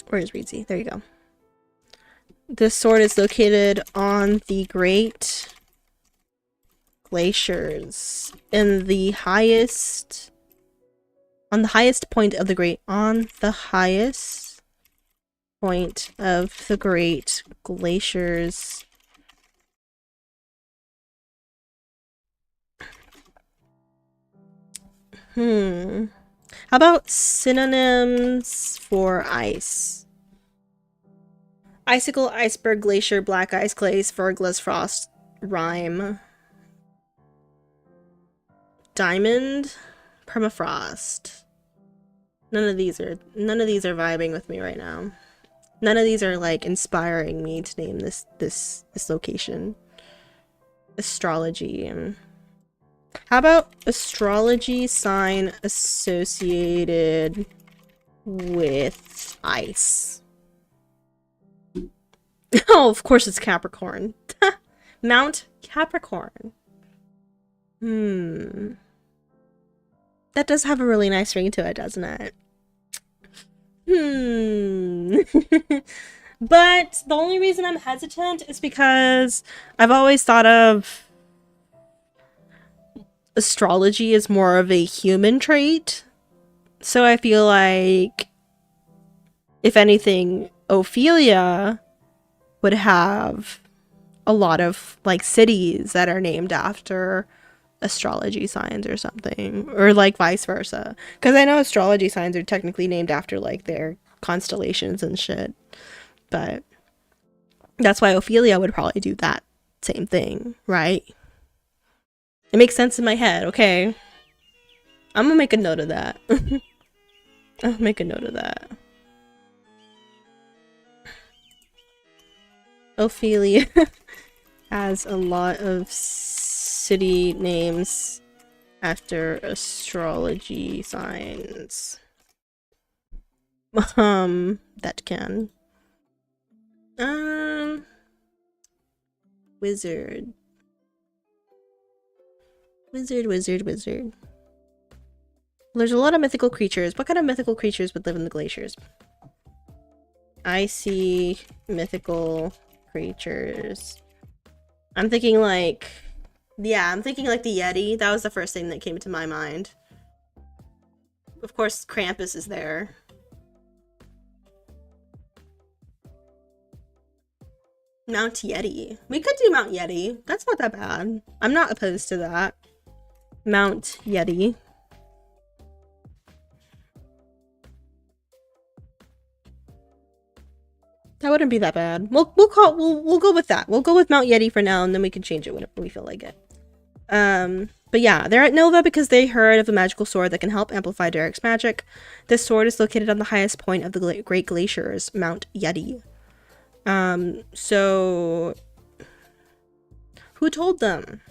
Where is Reedsy? There you go. This sword is located on the Great Glaciers in the highest... on the highest point of the Great... on the highest point of the Great Glaciers. How about synonyms for ice? Icicle, iceberg, glacier, black ice, glaze, verglas, frost, rime. Diamond, permafrost. None of these are vibing with me right now. None of these are like inspiring me to name this location. Astrology. How about astrology sign associated with ice? Oh, of course it's Capricorn. Mount Capricorn. That does have a really nice ring to it, doesn't it? But the only reason I'm hesitant is because I've always thought of astrology as more of a human trait. So I feel like, if anything, Ophelia would have a lot of like cities that are named after astrology signs or something, or like vice versa, because I know astrology signs are technically named after like their constellations and shit, but that's why Ophelia would probably do that same thing, right? It makes sense in my head. Okay, I'm gonna make a note of that. I'll make a note of that. Ophelia has a lot of city names after astrology signs. That can. Wizard. Wizard. There's a lot of mythical creatures. What kind of mythical creatures would live in the glaciers? I see mythical creatures. I'm thinking like... yeah, I'm thinking like the Yeti. That was the first thing that came to my mind. Of course, Krampus is there. Mount Yeti. We could do Mount Yeti. That's not that bad. I'm not opposed to that. Mount Yeti. That wouldn't be that bad. We'll go with that. We'll go with Mount Yeti for now, and then we can change it whenever we feel like it. But yeah, they're at Nova because they heard of a magical sword that can help amplify Derek's magic. This sword is located on the highest point of the Great Glaciers, Mount Yeti. So who told them?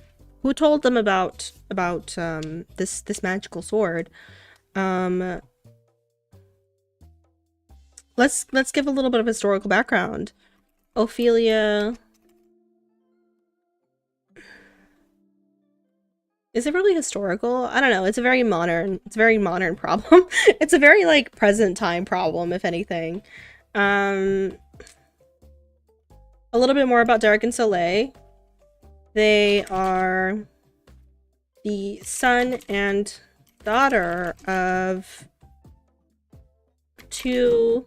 Who told them about this magical sword? Let's give a little bit of historical background. Ophelia. Is it really historical? I don't know. It's a very modern problem. It's a very like present time problem, if anything. A little bit more about Derek and Soleil. They are the son and daughter of two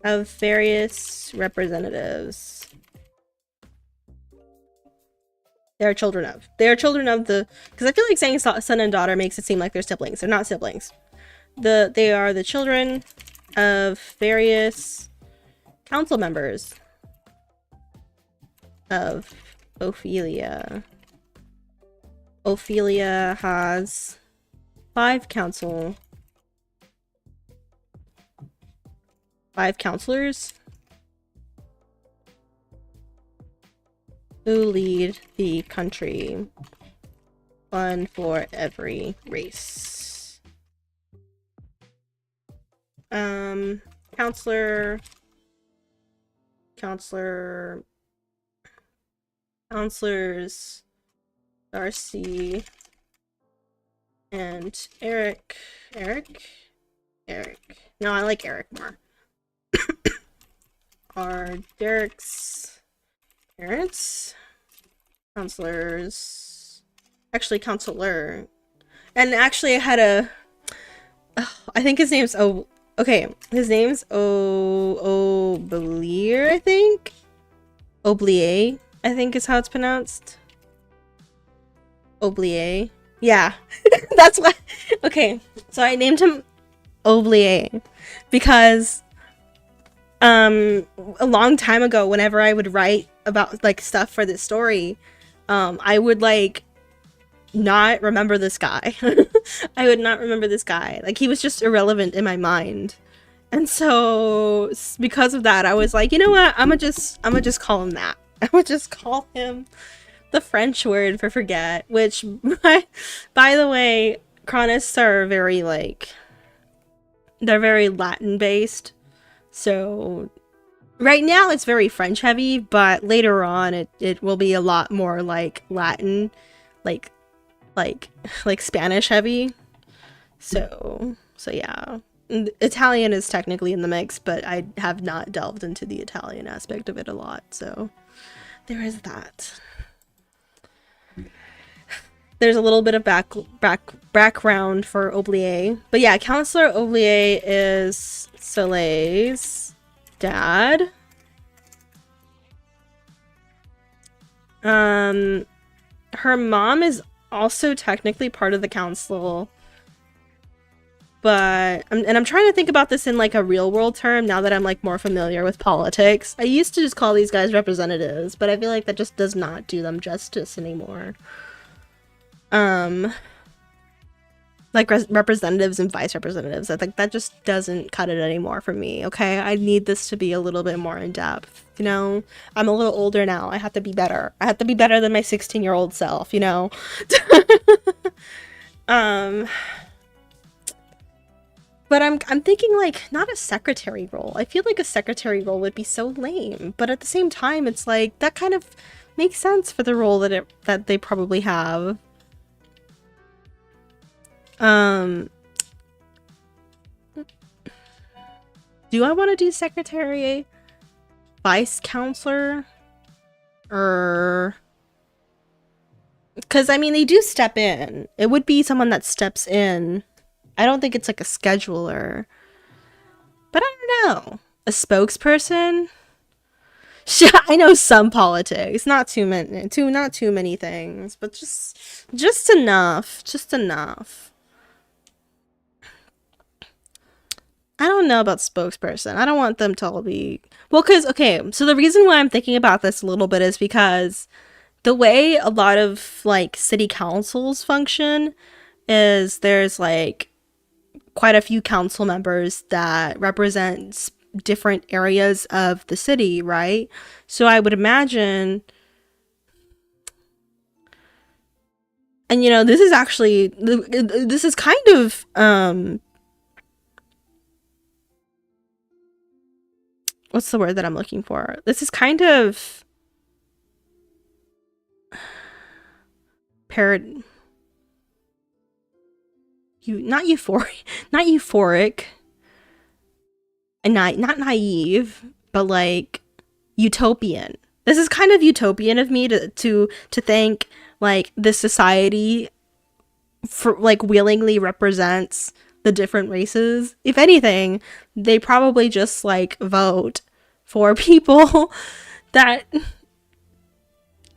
of various representatives. They're children of the, because I feel like saying son and daughter makes it seem like they're siblings. They're not siblings. They are the children of various council members of Ophelia. Ophelia has 5 counselors who lead the country. One for every race. Counselors Darcy and Eric. No, I like Eric more. Are Derek's parents. Counselors. Actually, counselor. And actually, I had a... I think his name's... Okay, his name's Oblier, I think? Oblier, I think is how it's pronounced. Oblier. Yeah, that's why. Okay, so I named him Oblier because a long time ago, whenever I would write about like stuff for this story, I would like not remember this guy. I would not remember this guy. Like, he was just irrelevant in my mind. And so because of that, I was like, you know what? I'm gonna just call him that. I'm gonna just call him the French word for forget, which by the way, chronists are very like, they're very Latin based. So right now it's very French heavy, but later on it will be a lot more like Latin, like Spanish heavy. So yeah. Italian is technically in the mix, but I have not delved into the Italian aspect of it a lot, so there is that. There's a little bit of background for Oblier. But yeah, Counselor Oblier is Soleil's dad. Her mom is also technically part of the council. But I'm trying to think about this in like a real world term now that I'm like more familiar with politics. I used to just call these guys representatives, but I feel like that just does not do them justice anymore. Like representatives and vice representatives, I think that just doesn't cut it anymore for me. Okay, I need this to be a little bit more in depth, you know. I'm a little older now. I have to be better. I have to be better than my 16-year-old self, you know. But I'm thinking like not a secretary role. I feel like a secretary role would be so lame, but at the same time it's like that kind of makes sense for the role that they probably have. Do I want to do secretary, vice counselor, or because I mean they do step in. It would be someone that steps in. I don't think it's like a scheduler, but I don't know. A spokesperson? I know some politics, not too many things, but just enough, I don't know about spokesperson. I don't want them to all be well, because okay, so the reason why I'm thinking about this a little bit is because the way a lot of like city councils function is there's like quite a few council members that represent different areas of the city, right? So I would imagine, and you know, this is actually, this is kind of, what's the word that I'm looking for? This is kind of not euphoric, not euphoric, and not naive, but like utopian. This is kind of utopian of me to think like this society for like willingly represents the different races. If anything, they probably just like vote for people that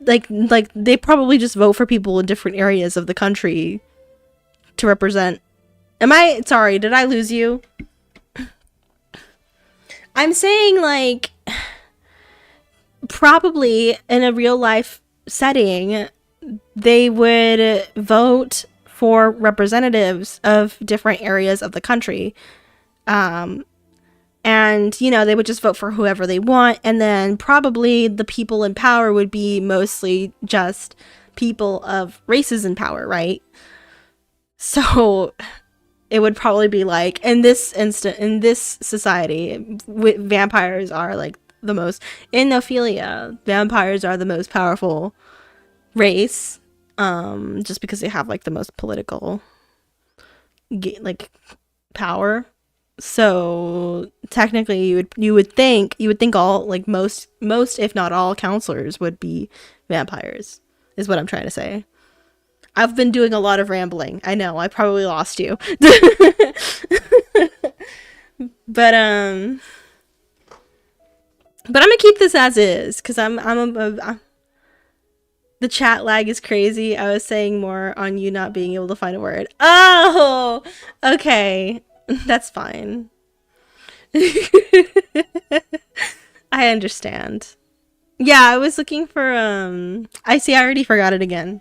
like they probably just vote for people in different areas of the country to represent. Sorry, did I lose you? I'm saying like probably in a real life setting they would vote for representatives of different areas of the country. And, you know, they would just vote for whoever they want. And then probably the people in power would be mostly just people of races in power, right? So it would probably be like, in this society, vampires are like the most, in Ophelia, vampires are the most powerful race, just because they have like the most political like power. So technically you would think all like most if not all counselors would be vampires, is what I'm trying to say. I've been doing a lot of rambling. I know, I probably lost you. But I'm gonna keep this as is because the chat lag is crazy. I was saying more on you not being able to find a word. Oh, okay. That's fine. I understand. Yeah, I was looking for, I see, I already forgot it again.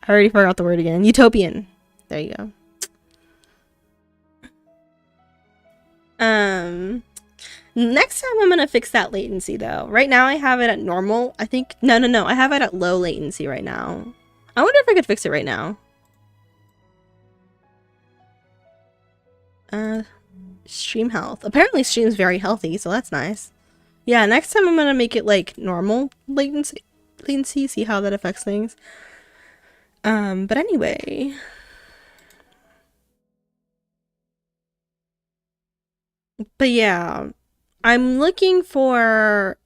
I already forgot the word again. Utopian. There you go. Next time I'm gonna fix that latency though. Right now I have it at normal. I think, no, I have it at low latency right now. I wonder if I could fix it right now. Stream health. Apparently stream's very healthy, so that's nice. Yeah, next time I'm gonna make it like normal latency, see how that affects things. But anyway. But yeah, I'm looking for,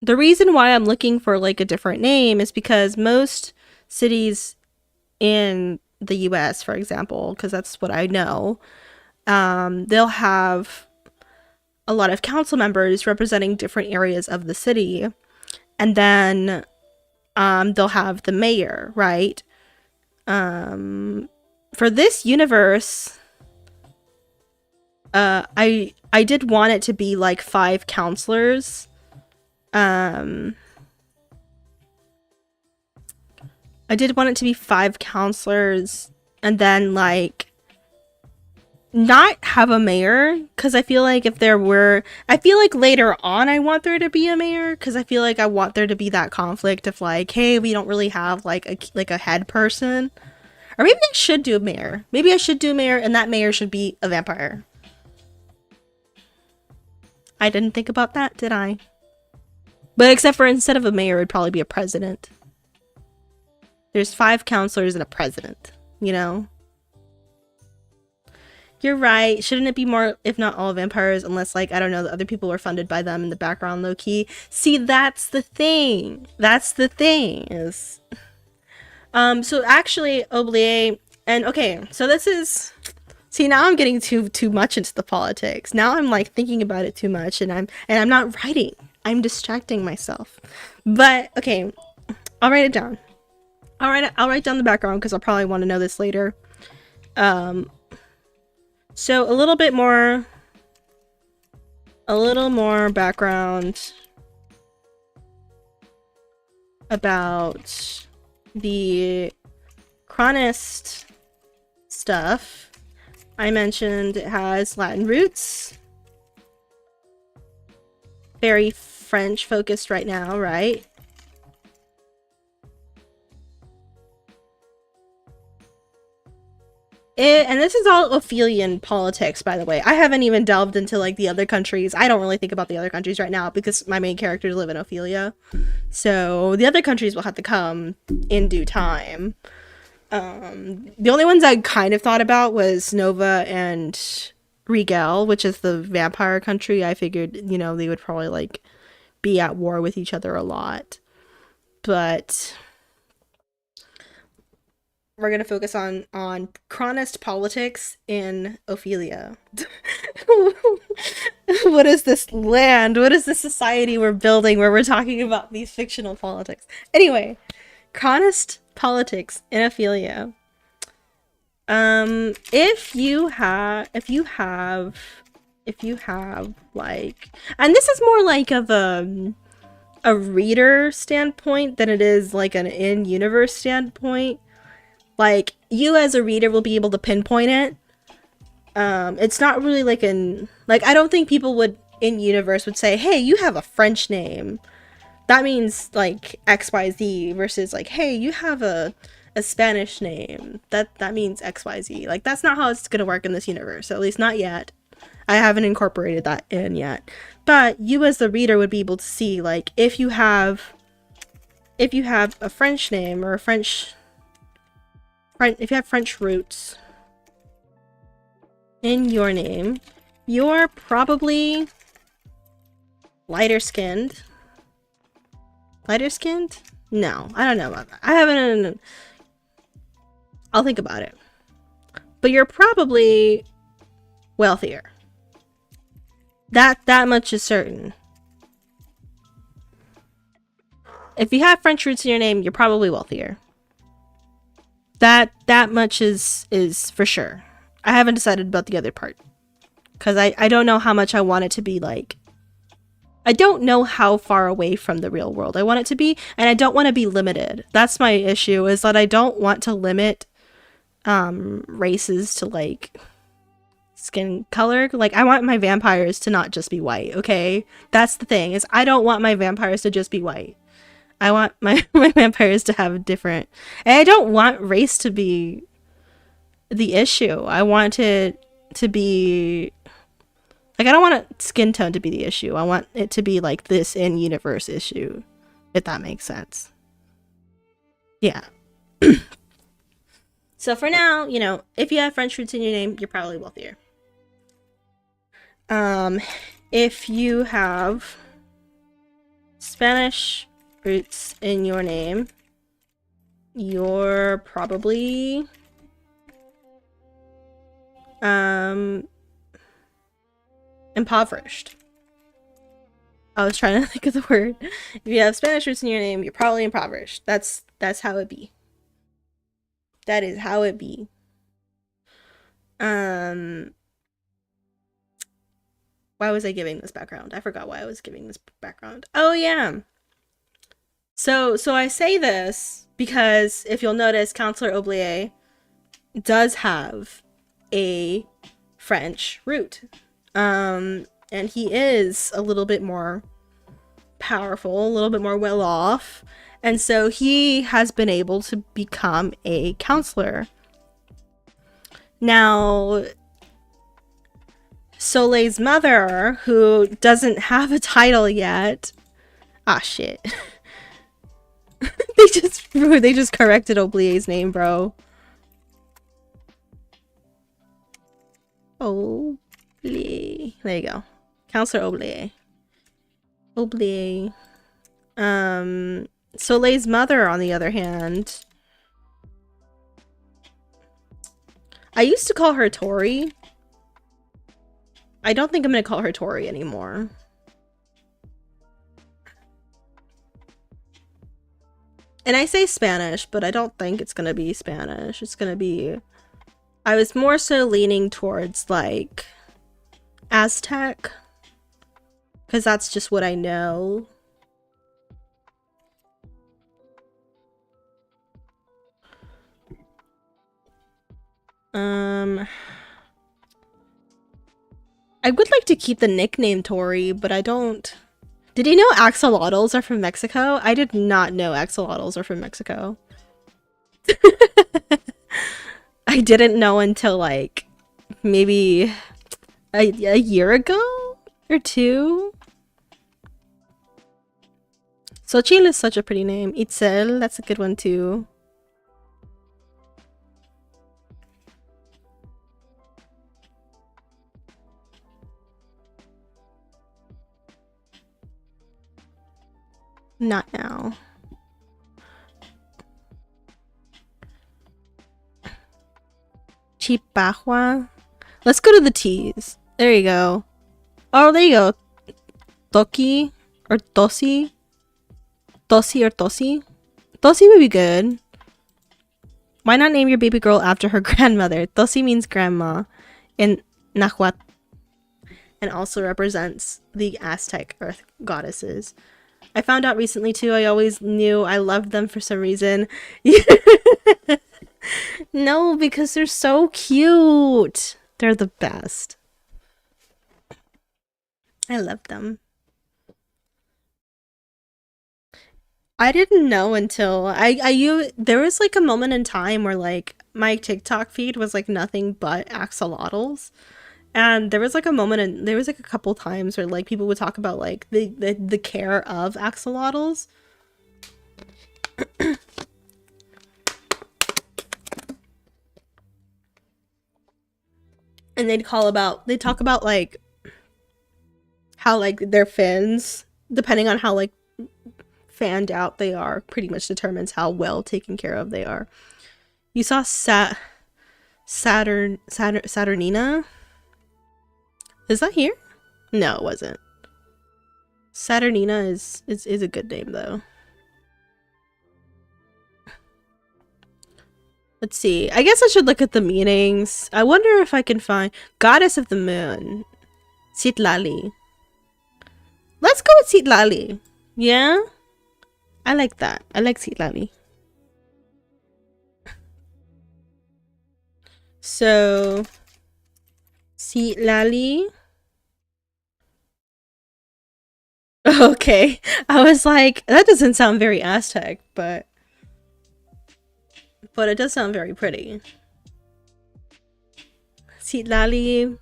the reason why I'm looking for like a different name is because most cities in the US, for example, because that's what I know, they'll have a lot of council members representing different areas of the city, and then they'll have the mayor, right? For this universe, I did want it to be like 5 counselors. I did want it to be 5 counselors, and then like not have a mayor, because I feel like if there were, I feel like later on I want there to be a mayor, because I feel like I want there to be that conflict of like, hey, we don't really have like a head person. Or maybe I should do a mayor. Maybe I should do a mayor, and that mayor should be a vampire. I didn't think about that, did I? But except for instead of a mayor, it'd probably be a president. There's 5 counselors and a president, you know? You're right. Shouldn't it be more, if not all vampires, unless, like, I don't know, the other people are funded by them in the background low-key? See, that's the thing. That's the thing, is... so actually, Oublié, and okay, so this is... See, now I'm getting too much into the politics. Now I'm, like, thinking about it too much, and I'm not writing. I'm distracting myself. But, okay, I'll write it down. I'll write down the background, because I'll probably want to know this later. So a little bit more a little more background about the chronist stuff. I mentioned it has Latin roots. Very French focused right now, right? And this is all Ophelian politics, by the way. I haven't even delved into like the other countries. I don't really think about the other countries right now because my main characters live in Ophelia. So the other countries will have to come in due time. The only ones I kind of thought about was Nova and Rigel, which is the vampire country. I figured, you know, they would probably like be at war with each other a lot. But we're gonna focus on chronist politics in Ophelia. What is this land? What is this society we're building where we're talking about these fictional politics? Anyway, chronist politics in Ophelia. If you have like, and this is more like of a reader standpoint than it is like an in-universe standpoint. Like, you as a reader will be able to pinpoint it. It's not really like I don't think people would in universe would say, hey, you have a French name. That means like XYZ versus like, hey, you have a Spanish name. That means XYZ. Like, that's not how it's gonna work in this universe, at least not yet. I haven't incorporated that in yet. But you as the reader would be able to see, like, if you have a French name or if you have French roots in your name, you're probably lighter skinned. Lighter skinned? No, I don't know about that. I haven't. I'll think about it. But you're probably wealthier. That much is certain. If you have French roots in your name, you're probably wealthier. That much is for sure. I haven't decided about the other part. Because I don't know how much I want it to be like. I don't know how far away from the real world I want it to be, and I don't want to be limited. That's my issue, is that I don't want to limit races to like skin color. Like, I want my vampires to not just be white, okay? That's the thing, is I don't want my vampires to just be white. I want my vampires to have different, and I don't want race to be the issue. I want it to be like, I don't want skin tone to be the issue. I want it to be like this in-universe issue, if that makes sense. Yeah. So for now, you know, if you have French roots in your name, you're probably wealthier. If you have Spanish roots in your name, you're probably impoverished. I was trying to think of the word. If you have Spanish roots in your name, you're probably impoverished. That's how it be. That is how it be. Why was I giving this background? I forgot why I was giving this background. Oh yeah. So I say this because if you'll notice, Counselor Oublier does have a French root. And he is a little bit more powerful, a little bit more well off. And so he has been able to become a counselor. Now, Soleil's mother, who doesn't have a title yet. Ah, shit. They just corrected Oublier's name, bro. Oublier. There you go. Counselor Oublier. Oublier. Soleil's mother, on the other hand, I used to call her Tori. I don't think I'm gonna call her Tori anymore. And I say Spanish, but I don't think it's gonna be Spanish. It's gonna be... I was more so leaning towards, like, Aztec. because that's just what I know. I would like to keep the nickname Tori, but I don't. Did you know axolotls are from Mexico? I did not know axolotls are from Mexico. I didn't know until like maybe a year ago or two. Xochitl is such a pretty name. Itzel, that's a good one too. Not now. Chipahua. Let's go to the T's. There you go. Oh, there you go. Toki or Tosi. Tosi or Tosi. Tosi would be good. Why not name your baby girl after her grandmother? Tosi means grandma in Nahuatl and also represents the Aztec earth goddesses. I found out recently too, I always knew I loved them for some reason. No, because they're so cute. They're the best. I love them. I didn't know until there was like a moment in time where like my TikTok feed was like nothing but axolotls. And there was like a moment and there was like a couple times where like people would talk about like the care of axolotls. And they'd talk about like how like their fins, depending on how like fanned out they are, pretty much determines how well taken care of they are. You saw Saturnina? Is that here? No, it wasn't. Saturnina is a good name though. Let's see. I guess I should look at the meanings. I wonder if I can find Goddess of the Moon. Citlali. Let's go with Citlali. Yeah? I like that. I like Citlali. So Citlali. Okay. I was like, that doesn't sound very Aztec, but it does sound very pretty. Citlali.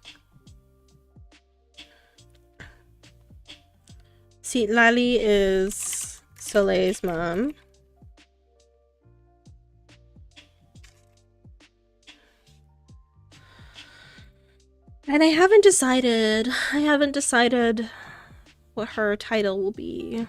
Citlali is Soleil's mom. And I haven't decided what her title will be.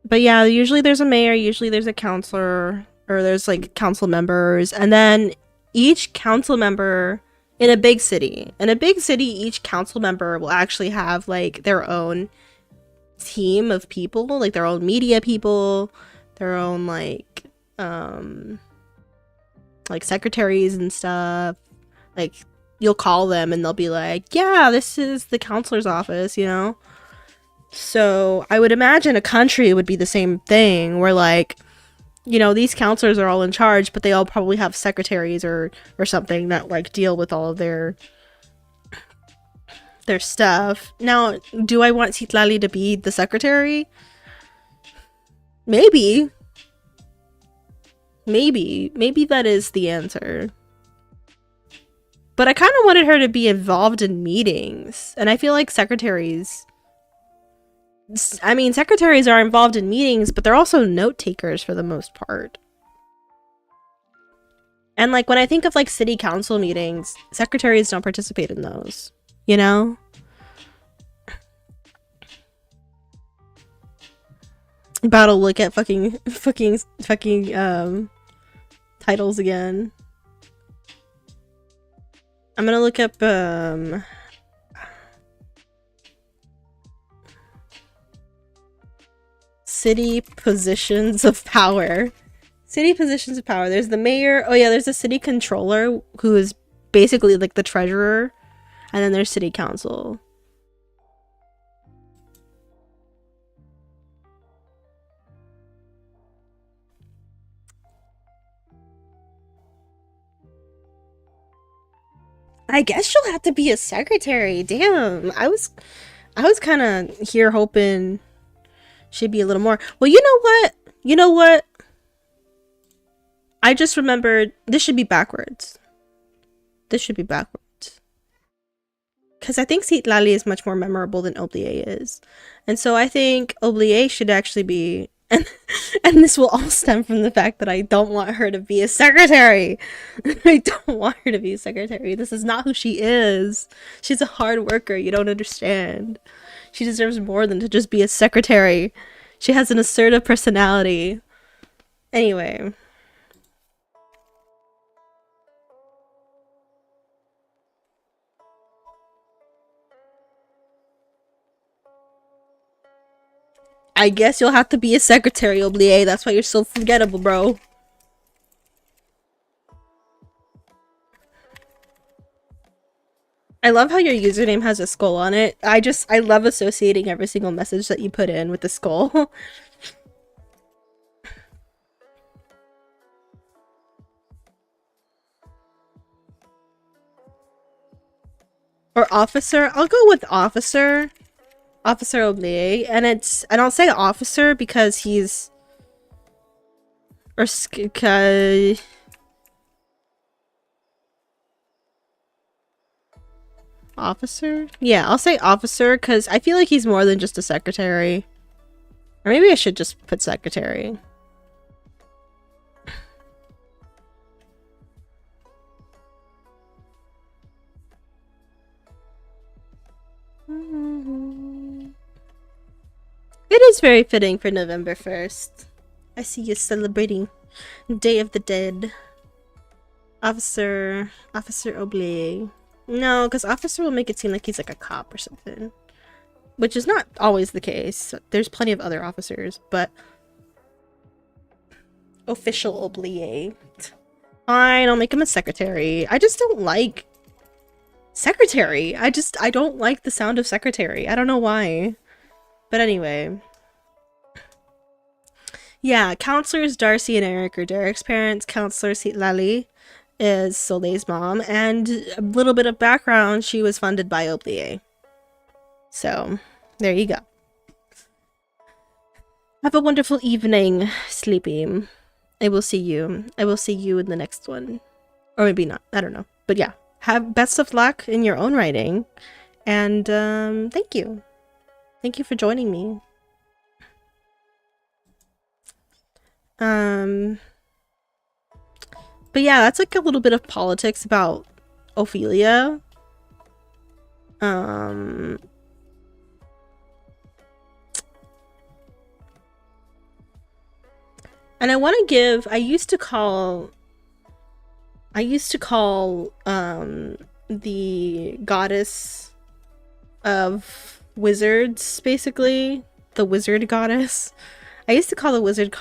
But yeah, usually there's a mayor, usually there's a counselor, or there's like council members, and then each council member in a big city, each council member will actually have like their own team of people, like their own media people, their own like secretaries and stuff. Like you'll call them and they'll be like, yeah, this is the counselor's office, you know? So I would imagine a country would be the same thing, where like, you know, these counselors are all in charge, but they all probably have secretaries or something that like deal with all of their stuff. Now, do I want Citlali to be the secretary? Maybe that is the answer. But I kind of wanted her to be involved in meetings, and I feel like secretaries are involved in meetings, but they're also note takers for the most part. And like when I think of like city council meetings, secretaries don't participate in those, you know? About to look at fucking titles again. I'm gonna look up city positions of power. City positions of power. There's the mayor. Oh yeah, there's a city controller who is basically like the treasurer, and then there's city council. I guess she'll have to be a secretary. Damn. I was kind of here hoping she'd be a little more. Well, you know what? You know what? I just remembered this should be backwards. This should be backwards. Because I think Citlali is much more memorable than Oublié is. And so I think Oublié should actually be... And this will all stem from the fact that I don't want her to be a secretary. I don't want her to be a secretary. This is not who she is. She's a hard worker. You don't understand. She deserves more than to just be a secretary. She has an assertive personality. Anyway. I guess you'll have to be a secretary, Oublié. That's why you're so forgettable, bro. I love how your username has a skull on it. I love associating every single message that you put in with the skull. Or officer. I'll go with officer. Officer Oublié. And I'll say officer because he's... Or officer? Yeah, I'll say officer because I feel like he's more than just a secretary. Or maybe I should just put secretary. It is very fitting for November 1st. I see you celebrating Day of the Dead. Officer Oublié. No, because officer will make it seem like he's like a cop or something. Which is not always the case. There's plenty of other officers, but... Official Oublié. Fine, I'll make him a secretary. I just don't like... Secretary! I don't like the sound of secretary. I don't know why. But anyway. Yeah, counselors Darcy and Eric are Derek's parents. Counselor Citlali is Soleil's mom. And a little bit of background, she was funded by Oublié. So, there you go. Have a wonderful evening, Sleepy. I will see you. I will see you in the next one. Or maybe not. I don't know. But yeah. Have best of luck in your own writing. And thank you. Thank you for joining me. But yeah, that's like a little bit of politics about Ophelia. And I want to give, I used to call the goddess of wizards, basically, the wizard goddess. I used to call the wizard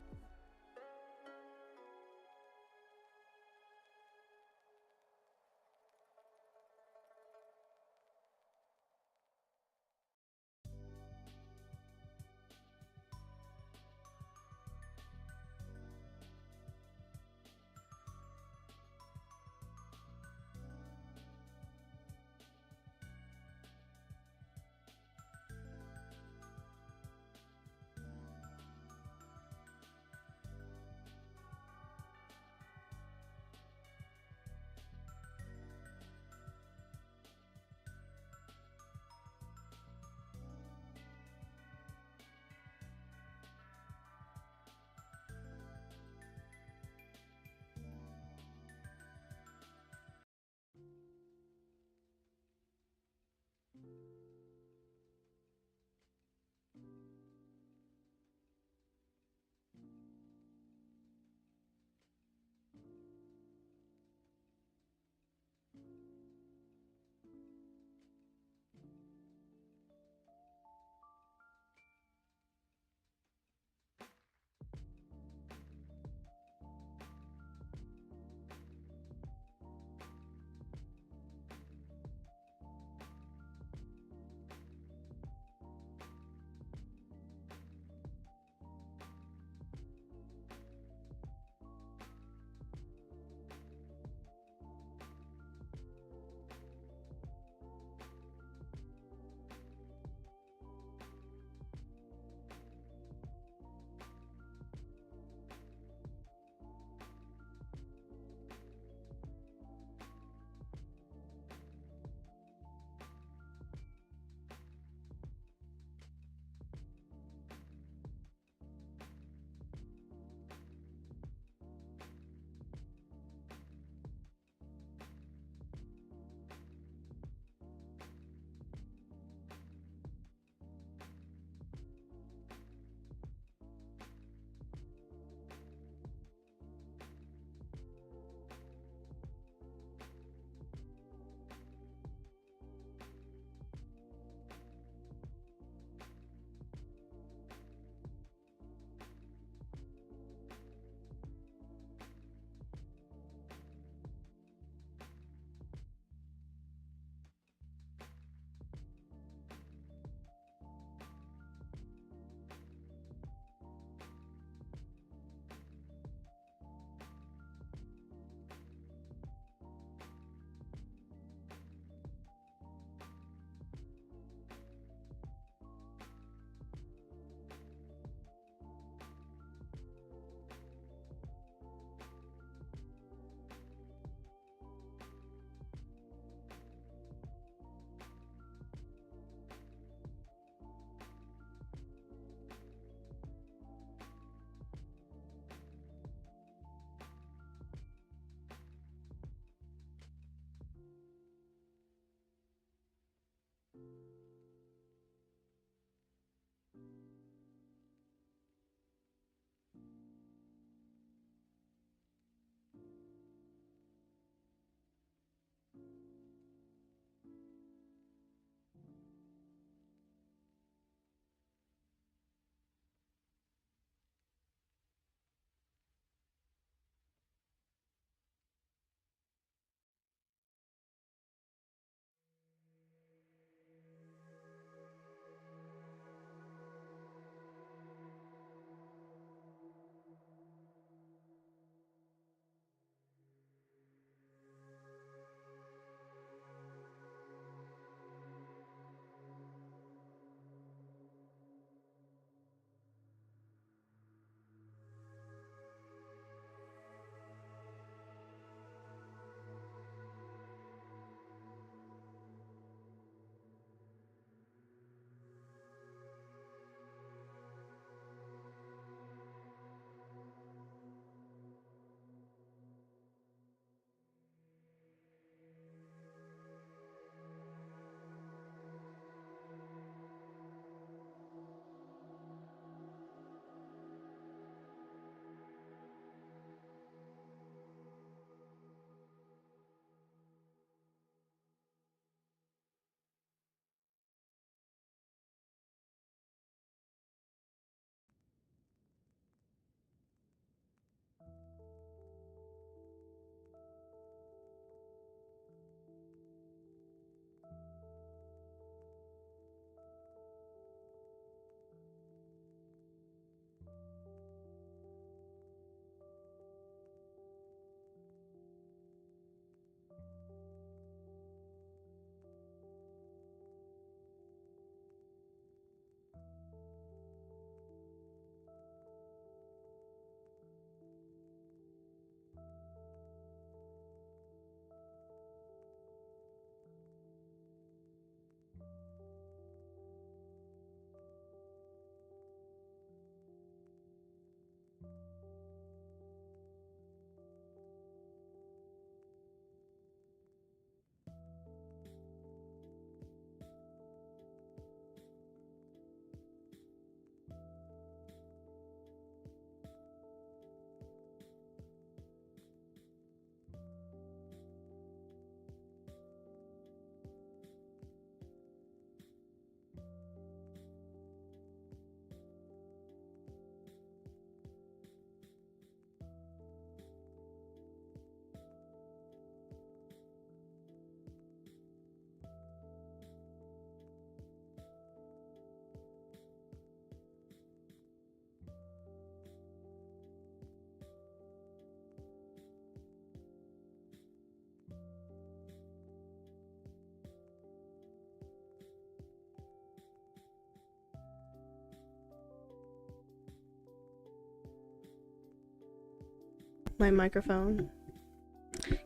my microphone.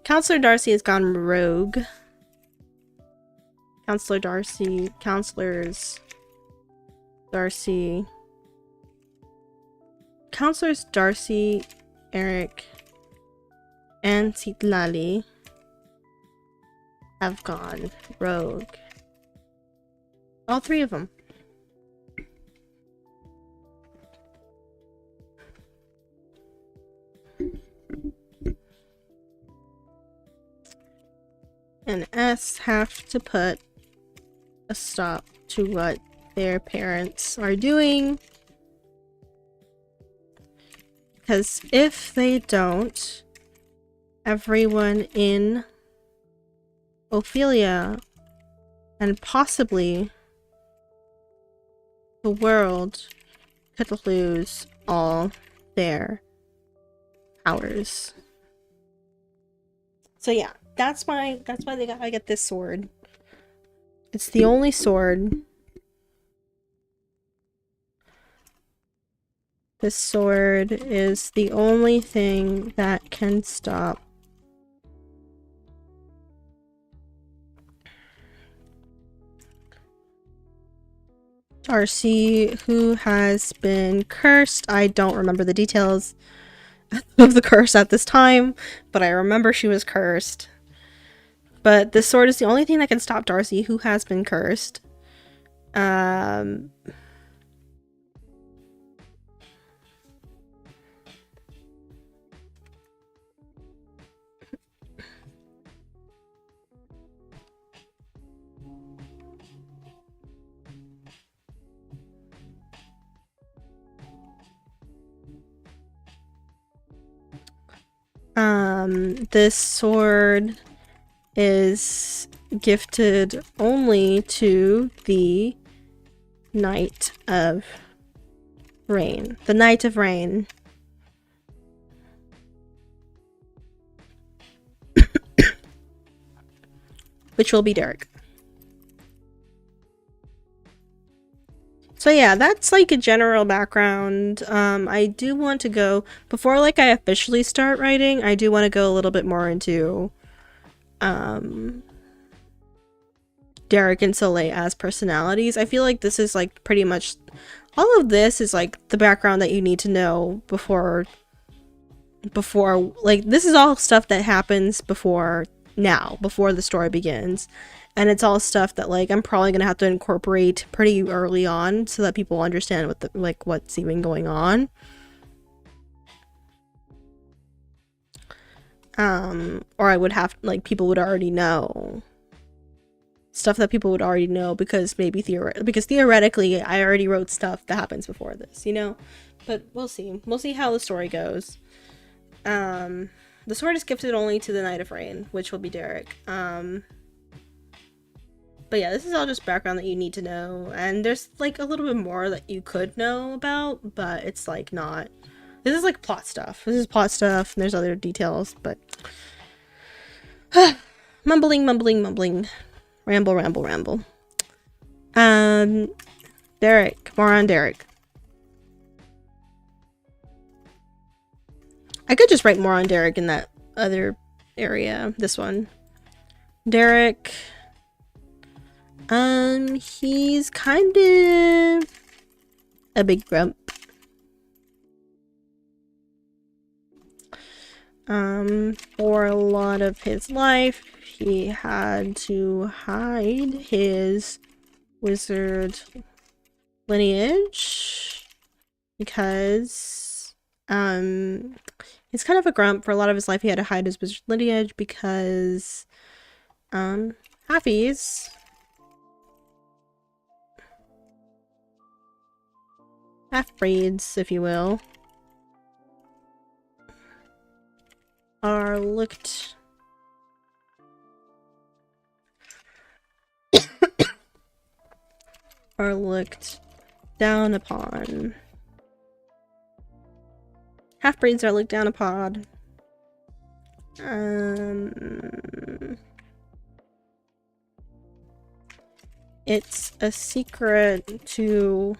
Counselor Darcy has gone rogue. Counselor Darcy, Counselors Darcy, Counselors Darcy, Eric, and Citlali have gone rogue. All three of them. And S have to put a stop to what their parents are doing. Because if they don't, everyone in Ophelia and possibly the world could lose all their powers. So yeah, that's why they gotta get this sword. It's the only sword. This sword is the only thing that can stop Darcy, who has been cursed. I don't remember the details of the curse at this time, but I remember she was cursed. But this sword is the only thing that can stop Darcy, who has been cursed. This sword is gifted only to the Knight of Rain. The Knight of Rain. Which will be Derek. So yeah, that's like a general background. I do want to go, before like I officially start writing, I do want to go a little bit more into Derek and Soleil as personalities. I feel like this is like pretty much, all of this is like the background that you need to know before like, this is all stuff that happens before the story begins. And it's all stuff that like I'm probably gonna have to incorporate pretty early on so that people understand what the, like what's even going on. Or I would have, like, people would already know stuff that people would already know, because maybe theoretically I already wrote stuff that happens before this, you know. But we'll see how the story goes. The sword is gifted only to the Knight of Rain, which will be Derek. But yeah, this is all just background that you need to know, and there's like a little bit more that you could know about, but it's like not. This is like plot stuff. This is plot stuff, and there's other details, but mumbling. Ramble. Derek. More on Derek. I could just write more on Derek in that other area. This one. Derek. He's kind of a big grump. For a lot of his life, he had to hide his wizard lineage because, he's kind of a grump. For a lot of his life, he had to hide his wizard lineage because, half-breeds, if you will, are looked down upon. Half-breeds are looked down upon. It's a secret to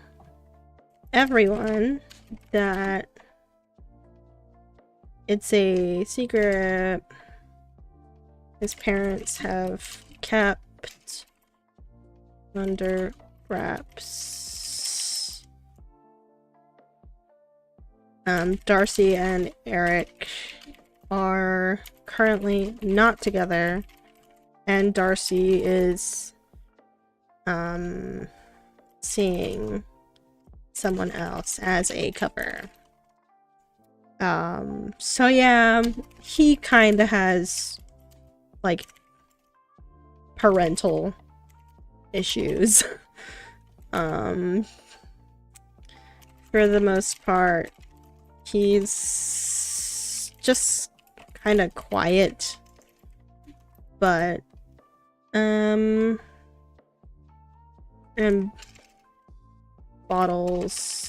everyone that It's a secret his parents have kept under wraps. Darcy and Eric are currently not together, and Darcy is seeing someone else as a cover. So yeah, he kind of has like parental issues. For the most part, he's just kind of quiet, but and bottles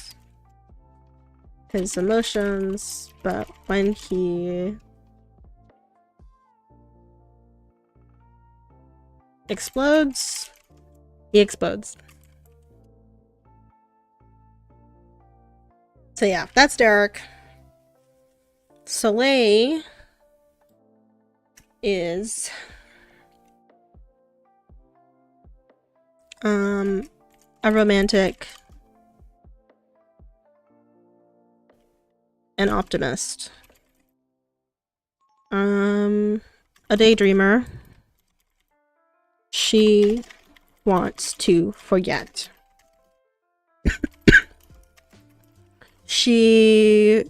his emotions, but when he explodes, he explodes. So yeah, that's Derek. Soleil is a romantic, an optimist, a daydreamer. She wants to forget. She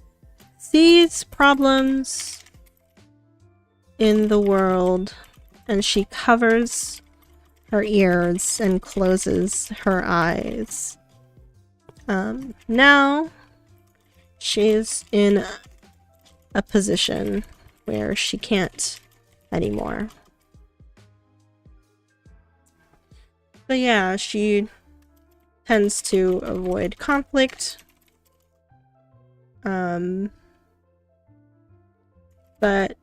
sees problems in the world and she covers her ears and closes her eyes. Now she's in a position where she can't anymore. But yeah, she tends to avoid conflict. But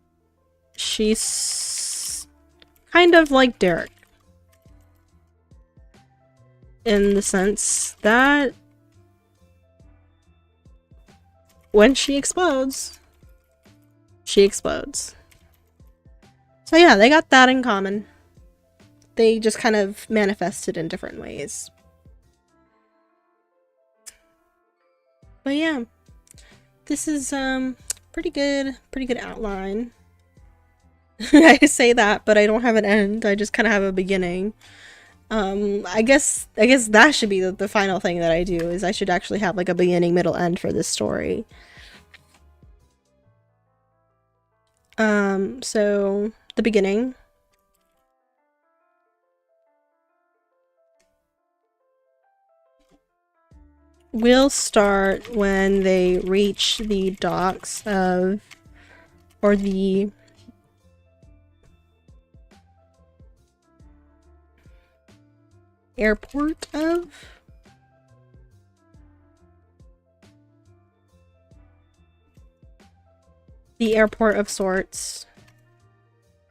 she's kind of like Derek in the sense that when she explodes, she explodes. So yeah, they got that in common. They just kind of manifested in different ways. But yeah, this is pretty good outline. I say that, but I don't have an end. I just kind of have a beginning. I guess that should be the final thing that I do, is I should actually have like a beginning, middle, end for this story. So the beginning. We'll start when they reach the docks of, or the airport of, the airport of sorts,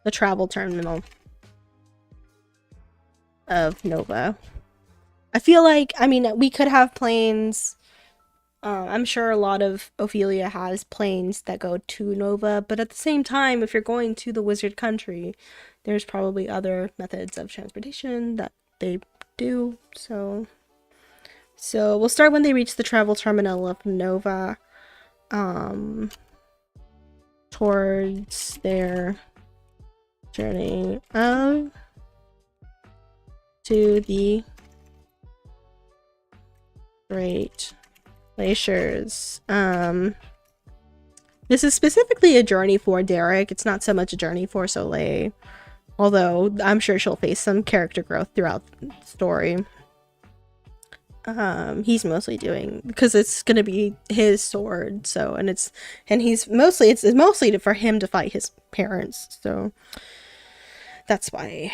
the travel terminal of Nova. I feel like, I mean, we could have planes. I'm sure a lot of Ophelia has planes that go to Nova, but at the same time, if you're going to the Wizard Country, there's probably other methods of transportation that they do. So we'll start when they reach the travel terminal of Nova, towards their journey to the Great Glaciers. This is specifically a journey for Derek. It's not so much a journey for Soleil, although I'm sure she'll face some character growth throughout the story. He's mostly doing, because it's gonna be his sword, so, it's mostly for him to fight his parents, so that's why.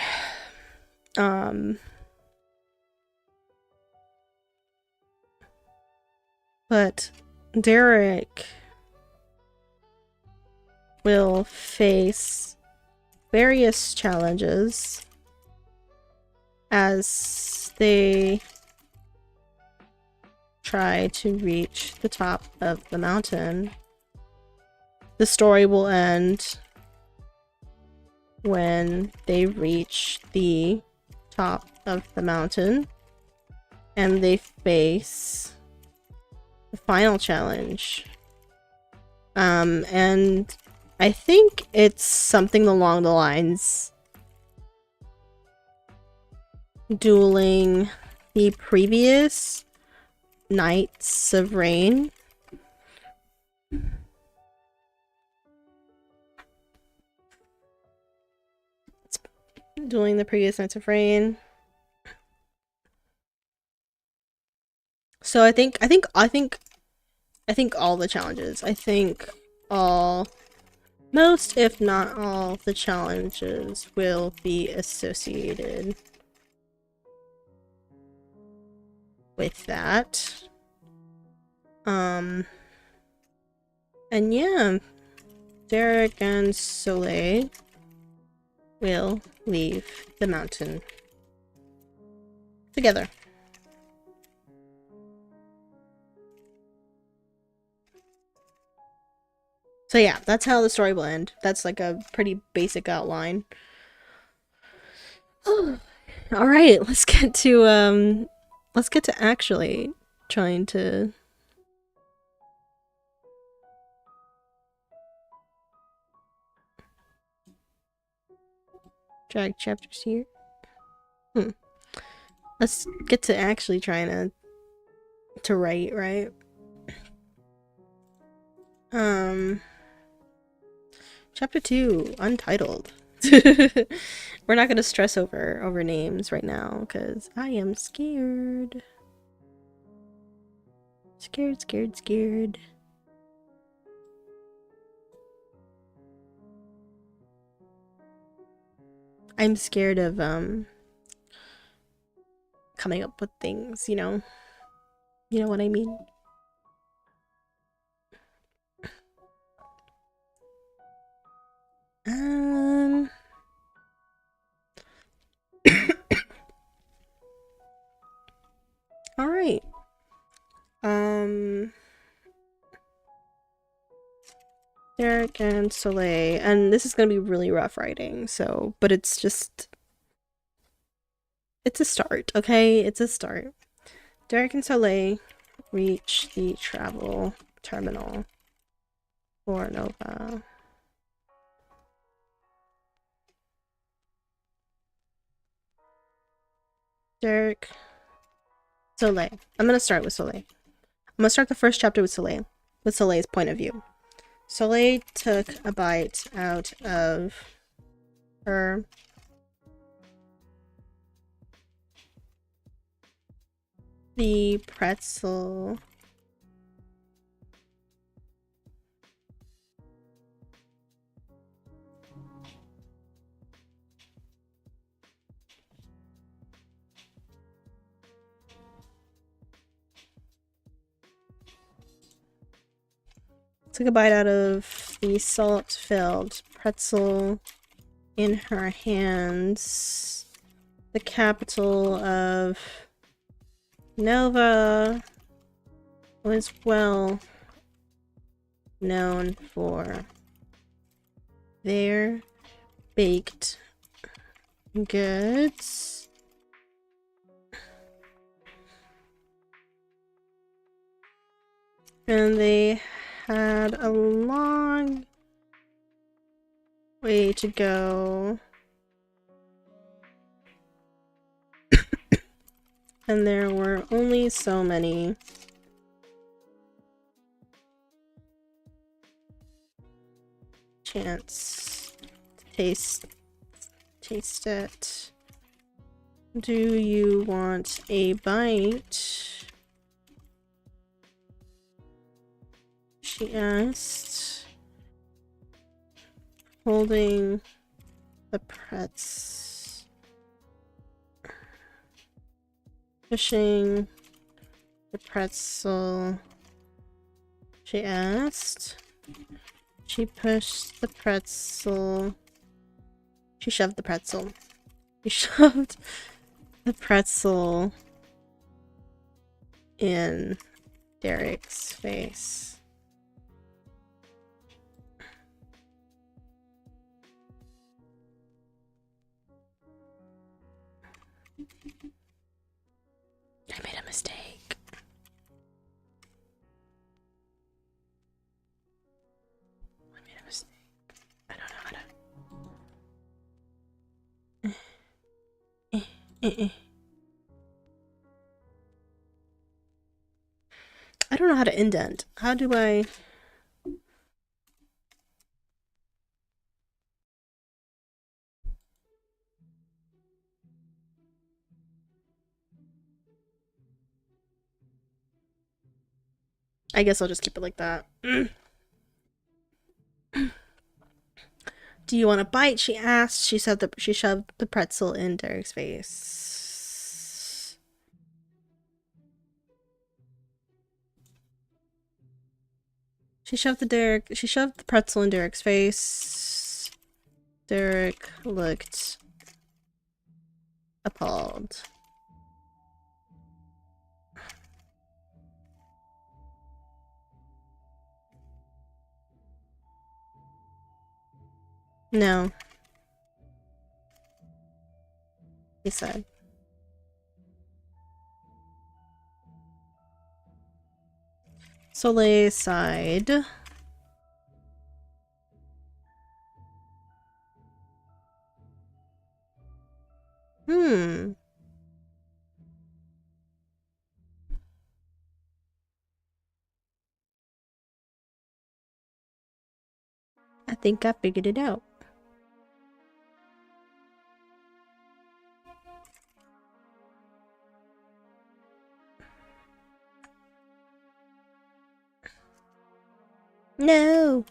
But Derek will face various challenges as they try to reach the top of the mountain. the story will end when they reach the top of the mountain and they face the final challenge. And I think it's something along the lines dueling the previous Knights of Rain. Dueling the previous Knights of Rain. So I think all the challenges. I think most, if not all, the challenges will be associated with that. And yeah, Derek and Soleil will leave the mountain together. So yeah, that's how the story will end. That's like a pretty basic outline. All right, let's get to actually trying to drag chapters here. Let's get to actually trying to write, right? Chapter 2, Untitled. We're not gonna stress over names right now, because I am scared. Scared. I'm scared of, coming up with things, you know? You know what I mean? All right. Derek and Soleil, and this is gonna be really rough writing, so, but it's just, it's a start, okay? It's a start. Derek and Soleil reach the travel terminal for Nova. Derek, Soleil. I'm gonna start with Soleil. I'm gonna start the first chapter with Soleil, with Soleil's point of view. Soleil took a bite out of her the pretzel. Took a bite out of the salt-filled pretzel in her hands. The capital of Nova was well known for their baked goods. And they had a long way to go. And there were only so many chance to taste it. Do you want a bite? She asked, holding the pretz. Pushing the pretzel. She asked. She pushed the pretzel. She shoved the pretzel. She shoved the pretzel in Derek's face. I made a mistake. I made a mistake. I don't know how to... I don't know how to indent. How do I... I guess I'll just keep it like that. Do you want a bite? She asked. She shoved the pretzel in Derek's face. She shoved the pretzel in Derek's face. Derek looked appalled. No, he said. Soleil sighed. I think I figured it out. No.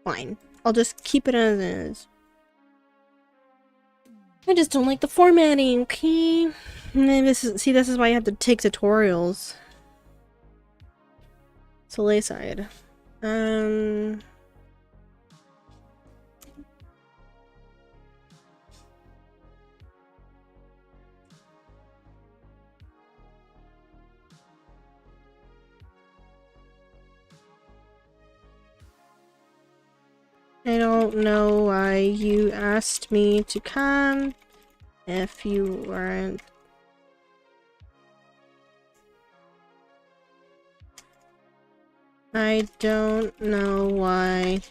Fine. I'll just keep it as is. I just don't like the formatting, okay? This is why you have to take tutorials. Soleil side. I don't know why you asked me to come if you weren't. I don't know why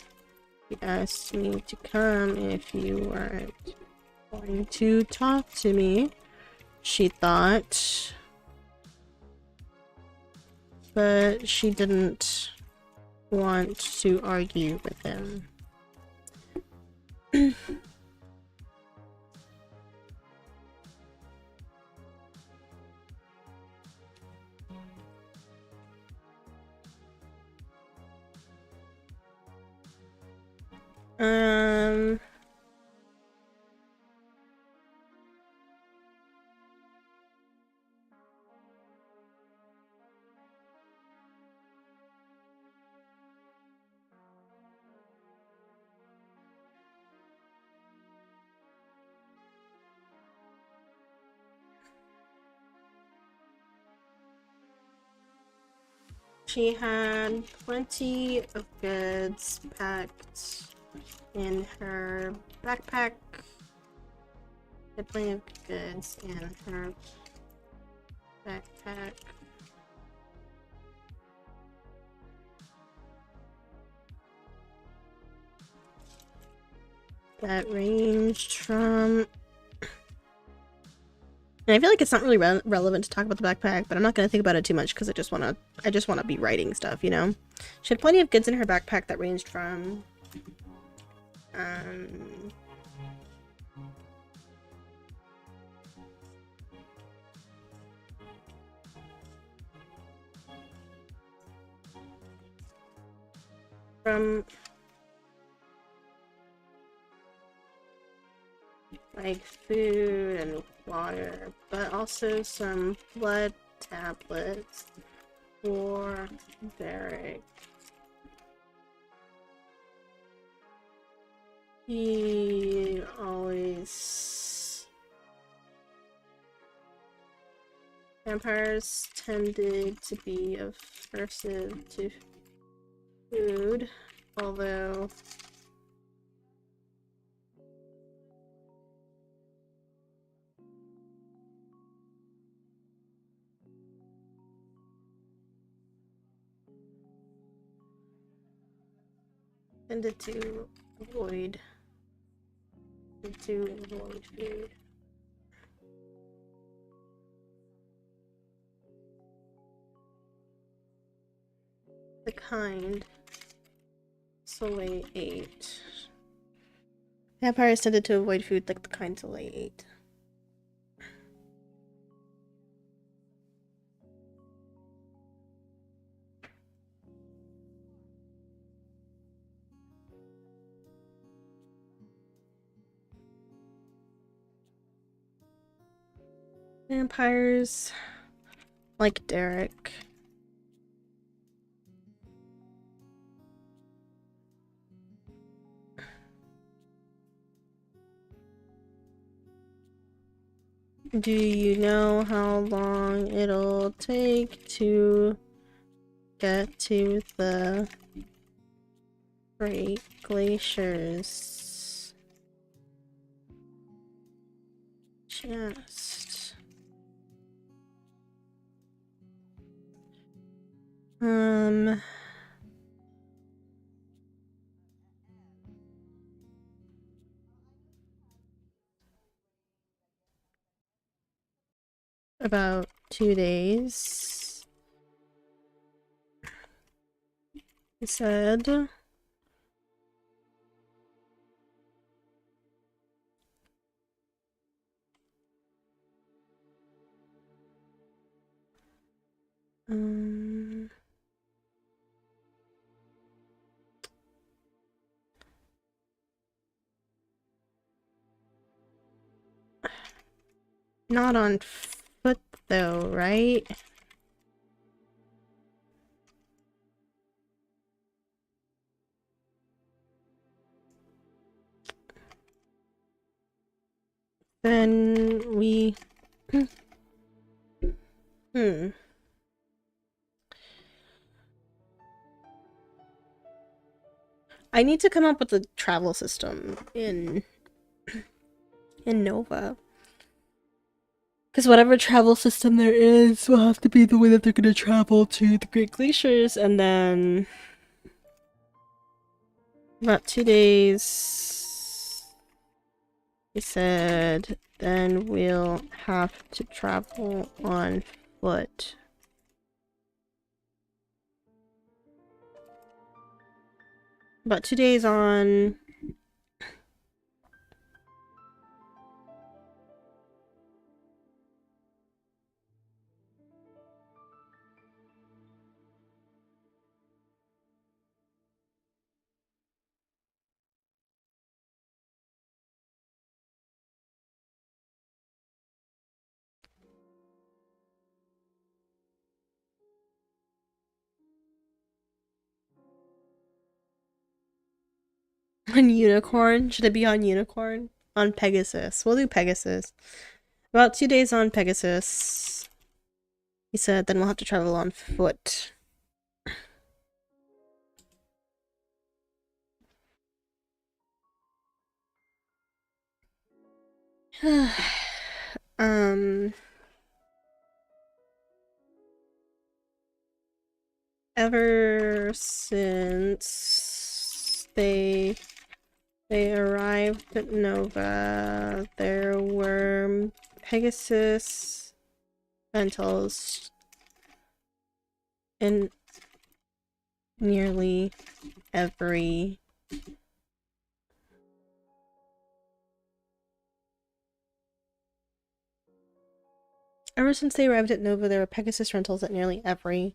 you asked me to come if you weren't going to talk to me, she thought. But she didn't want to argue with him. She had plenty of goods packed in her backpack. Had plenty of goods in her backpack. That ranged from... And I feel like it's not really relevant to talk about the backpack, but I'm not going to think about it too much because I just want to be writing stuff, you know? She had plenty of goods in her backpack that ranged from like food and water, but also some blood tablets for Derek. He always... Vampires tended to be aversive to food, although Tended to avoid food. The kind Soleil ate. Vampires tended to avoid food like the kind Soleil ate. Vampires like Derek. Do you know how long it'll take to get to the Great Glaciers? Just... About 2 days. He said. Not on foot though, right? Then we... I need to come up with a travel system in Nova. Because whatever travel system there is will have to be the way that they're going to travel to the Great Glaciers, and then... About 2 days... He said, then we'll have to travel on foot. About 2 days on... On Unicorn? Should it be on Unicorn? On Pegasus. We'll do Pegasus. About 2 days on Pegasus. He said, then we'll have to travel on foot. Ever since they arrived at Nova, there were Pegasus rentals in nearly every Ever since they arrived at Nova, there were Pegasus rentals at nearly every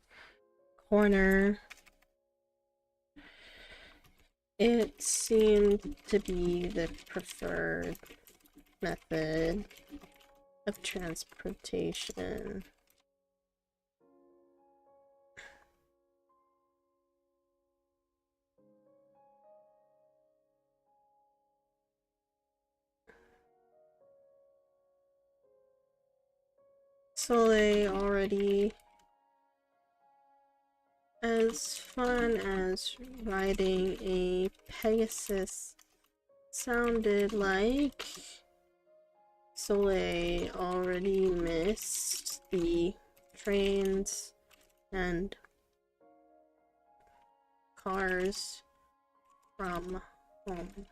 corner. It seemed to be the preferred method of transportation. Soleil already as fun as riding a Pegasus sounded like. Soleil already missed the trains and cars from home.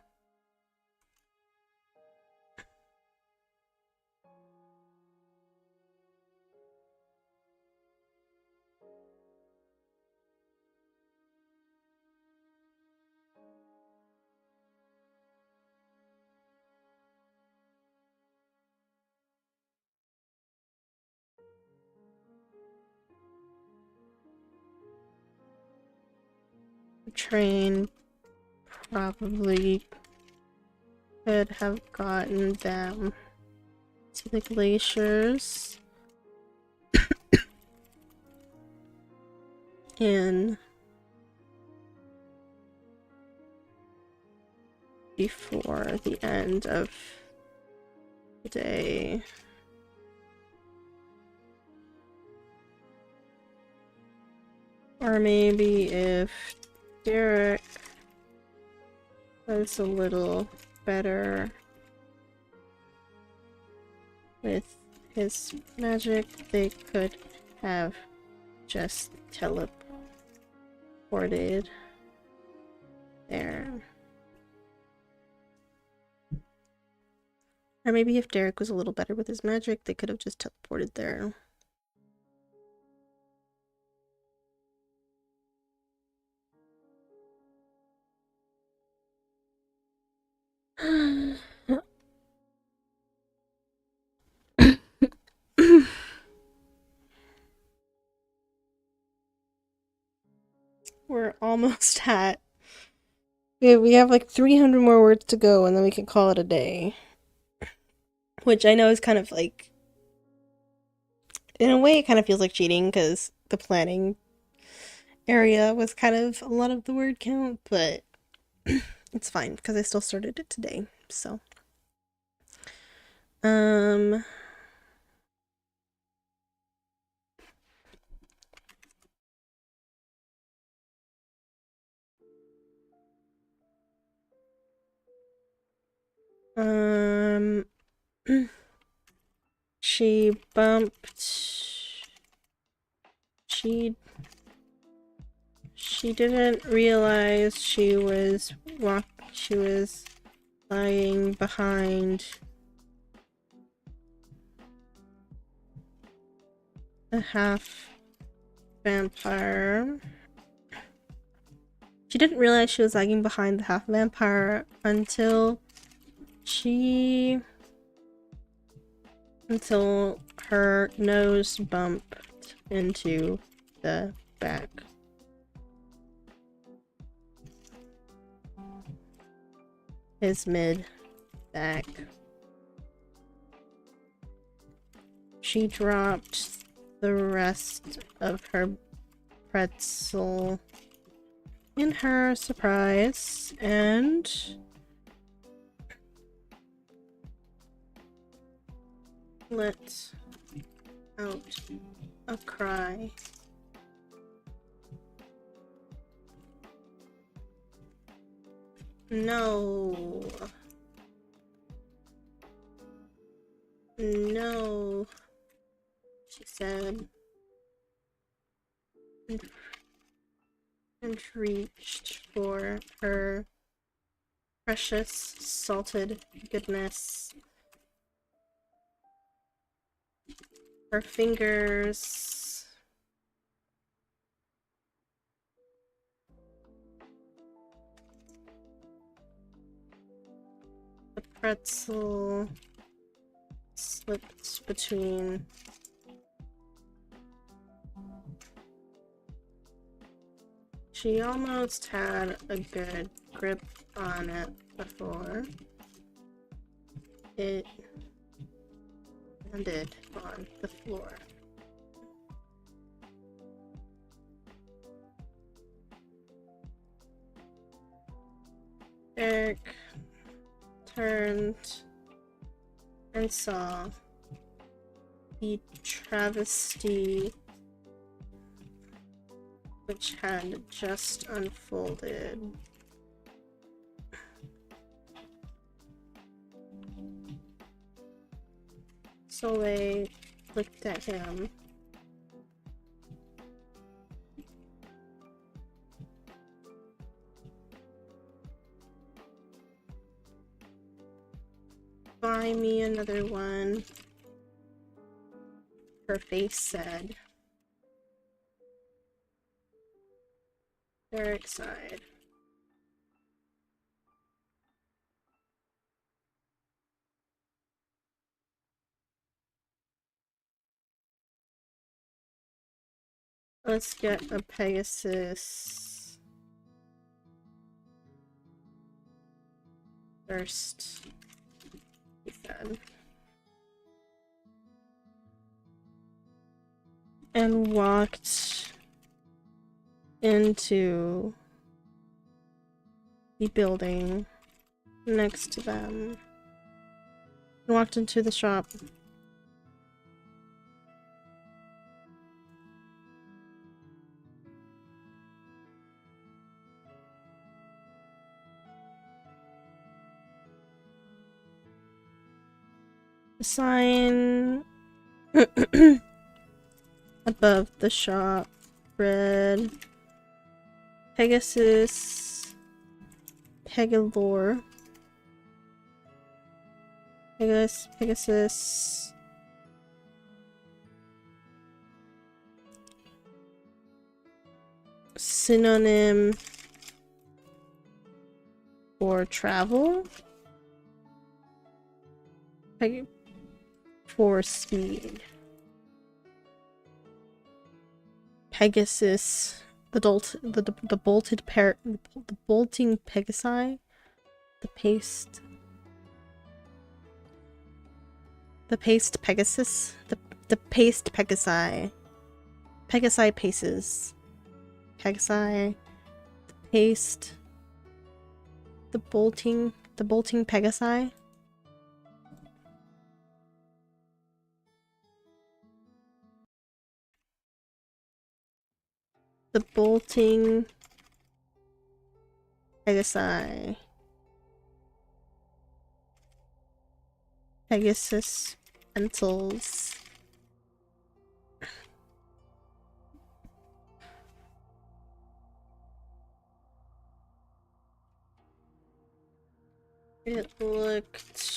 Train probably could have gotten them to the glaciers in before the end of the day. Or maybe if Derek was a little better with his magic, they could have just teleported there. Or maybe if Derek was a little better with his magic, they could have just teleported there. We're almost at... We have like 300 more words to go and then we can call it a day. Which I know is kind of like... In a way, it kind of feels like cheating because the planning area was kind of a lot of the word count, but it's fine because I still started it today, so... She bumped... She didn't realize she was lying behind a half vampire. She didn't realize she was lagging behind the half vampire until her nose bumped into the back. His mid-back. She dropped the rest of her pretzel in her surprise and let out a cry. No. No, she said, and reached for her precious salted goodness. Her fingers the pretzel slipped between she almost had a good grip on it before it landed on the floor. Eric turned and saw the travesty which had just unfolded. Soleil looked at him. buy me another one. Her face said. Derek side. Let's get a Pegasus first. He said. And walked into the building next to them. And walked into the shop. The sign above the shop read Pegasus Pegalore. Pegasus synonym for travel. For speed. Pegasus, the bolted the bolting Pegasi, the paste Pegasus, the paste Pegasi, Pegasi paces, Pegasi, the paste, the bolting Pegasi. The bolting Pegasi. Pegasus pencils. It looked...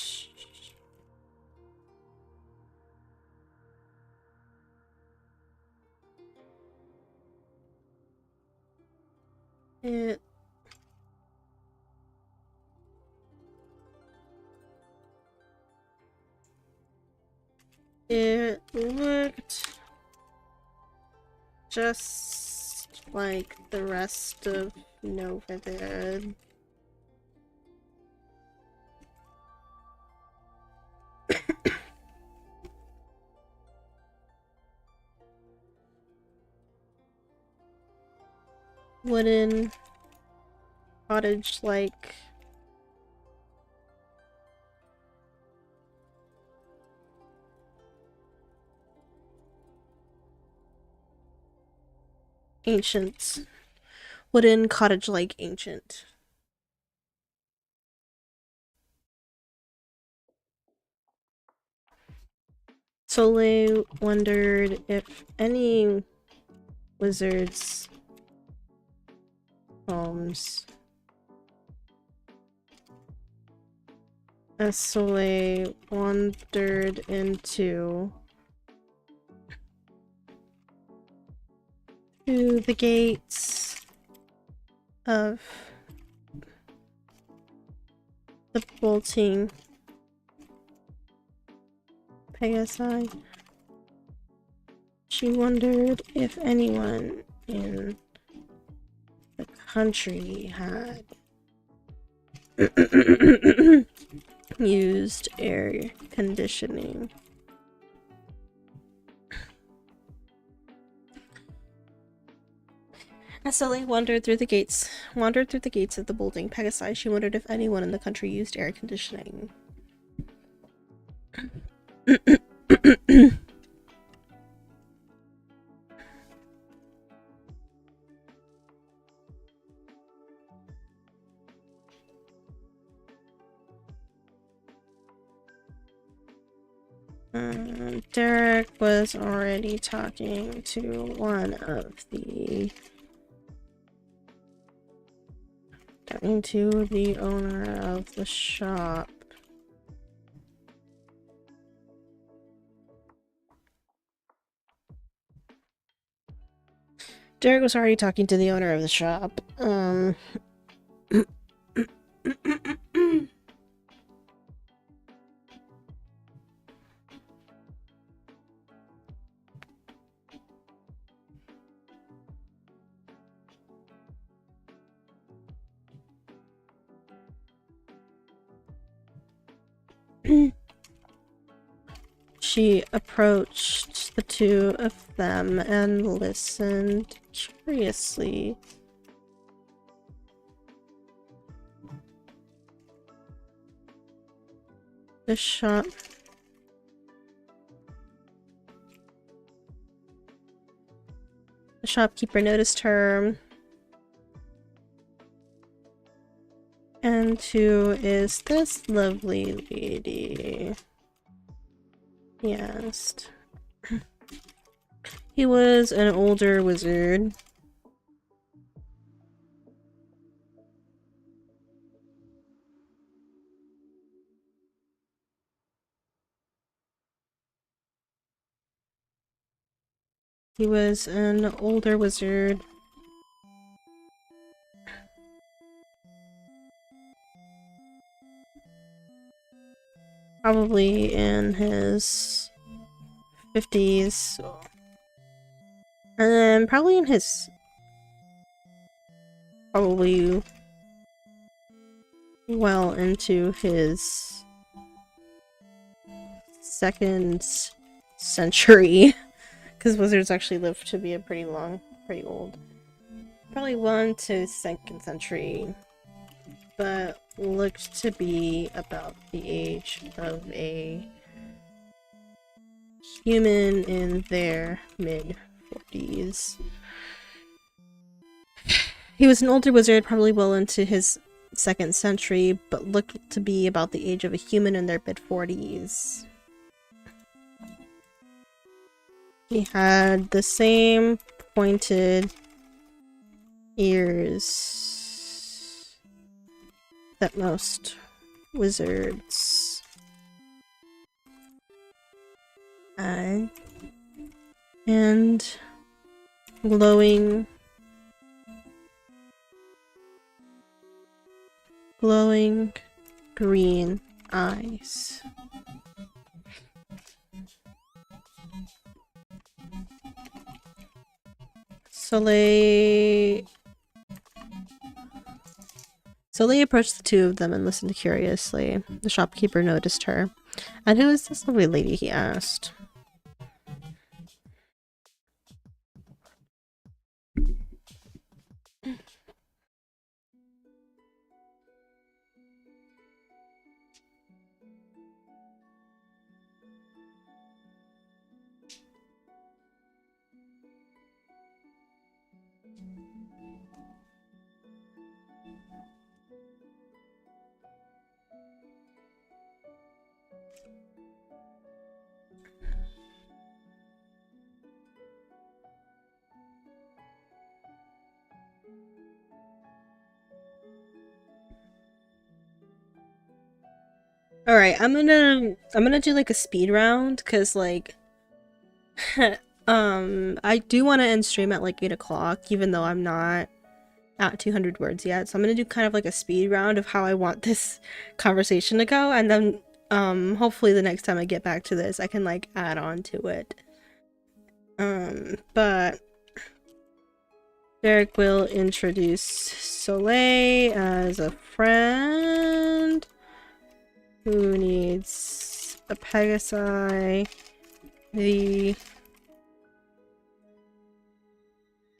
It looked just like the rest of Nova did. Wooden cottage-like ancient. Wooden cottage-like ancient. Soleil wondered if any wizards' homes. As Soleil wandered into the gates of the bolting Pegasi, she wondered if anyone in the country had used air conditioning. As Sully wandered through the gates of the bolting Pegasi, she wondered if anyone in the country used air conditioning. Derek was already talking to one of the owner of the shop. Derek was already talking to the owner of the shop. She approached the two of them and listened curiously. The shopkeeper noticed her. And who is this lovely lady? He asked. He was an older wizard. He was an older wizard. Probably in his 50s. And probably in his... Probably well into his 2nd century. Because wizards actually live to be pretty old. Probably well into 2nd century. But looked to be about the age of a human in their mid-40s. He was an older wizard, probably well into his 2nd century, but looked to be about the age of a human in their mid-40s. He had the same pointed ears that most wizards had, and glowing green eyes. Soleil approached the two of them and listened curiously. The shopkeeper noticed her. "And who is this lovely lady?" he asked. Alright, I'm gonna do like a speed round, cause like I do want to end stream at like 8 o'clock, even though I'm not at 200 words yet. So I'm gonna do kind of like a speed round of how I want this conversation to go, and then hopefully the next time I get back to this I can like add on to it. But Derek will introduce Soleil as a friend who needs a Pegasi.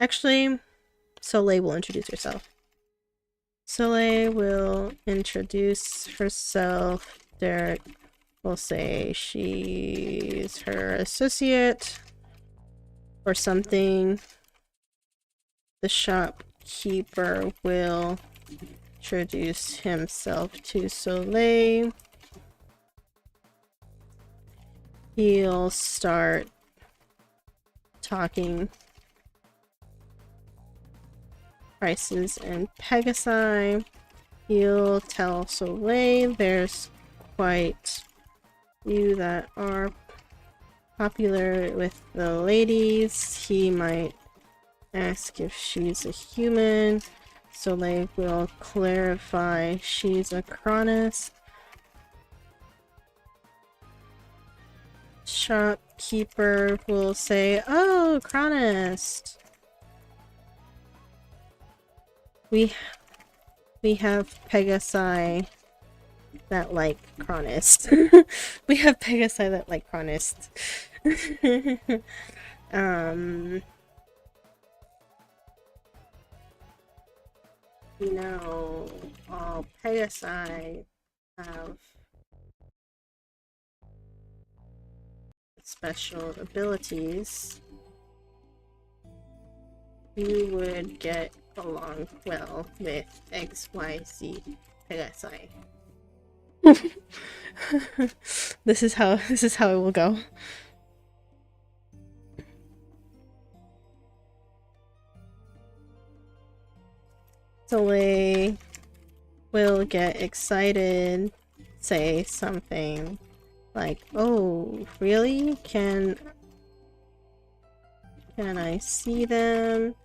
Actually, Soleil will introduce herself. Soleil will introduce herself. Derek will say she's her associate or something. The shopkeeper will introduce himself to Soleil. He'll start talking prices and Pegasi. He'll tell Soleil there's quite few that are popular with the ladies. He might ask if she's a human. Soleil will clarify she's a chronist. Shopkeeper will say, oh, chronist. We have Pegasi that like chronist. We have Pegasi that like chronist. No, all Pegasi have special abilities. You would get along well with XYZ Pegasi. This is how it will go. Soleil will get excited, say something like, oh, really? Can I see them?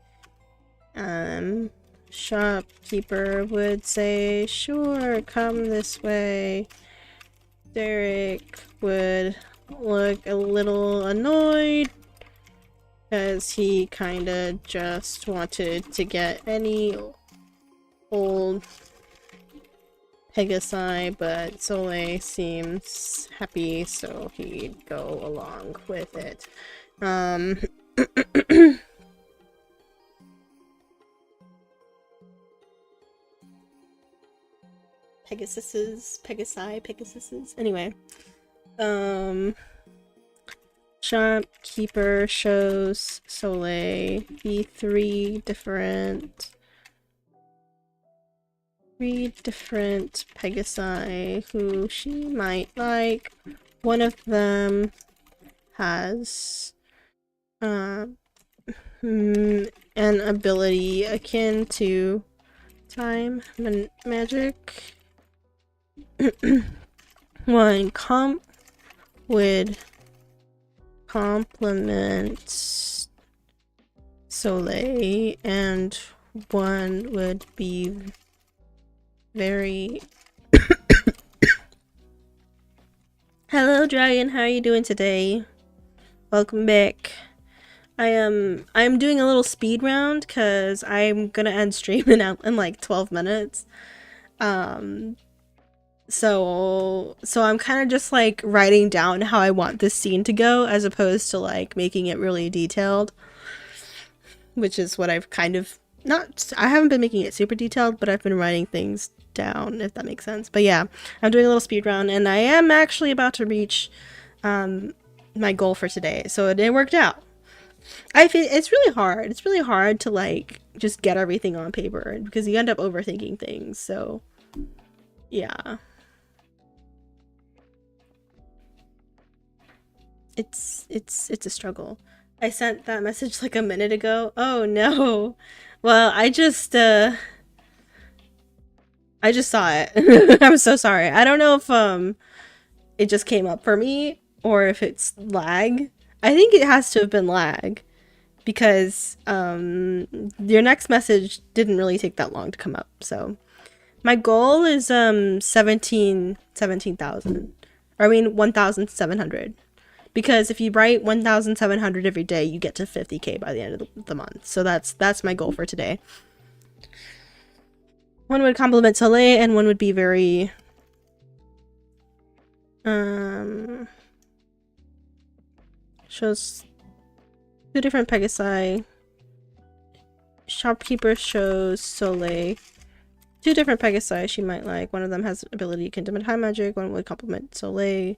Shopkeeper would say, sure, come this way. Derek would look a little annoyed because he kinda just wanted to get any old Pegasi, but Soleil seems happy, so he'd go along with it. Pegasuses. Anyway. Shopkeeper shows Soleil the three different Pegasi who she might like. One of them has an ability akin to time magic. One comp would complement Soleil, and one would be very Hello Dragon, how are you doing today? Welcome back. I'm doing a little speed round because I'm gonna end stream in like 12 minutes. So I'm kind of just like writing down how I want this scene to go as opposed to like making it really detailed, which is what I've kind of I haven't been making it super detailed, but I've been writing things down, if that makes sense. But yeah, I'm doing a little speed round and I am actually about to reach my goal for today, so it worked out. I feel it's really hard to like just get everything on paper because you end up overthinking things. So yeah, it's a struggle. I sent that message like a minute ago. Oh no. Well, I just saw it. I'm so sorry. I don't know if it just came up for me or if it's lag. I think it has to have been lag because your next message didn't really take that long to come up. So my goal is 17,000. Or I mean 1,700. Because if you write 1,700 every day, you get to 50k by the end of the month. So that's my goal for today. One would compliment Soleil, and one would be very shows two different Pegasi. Shopkeeper shows Soleil two different Pegasi she might like. One of them has ability akin to time magic. One would compliment Soleil.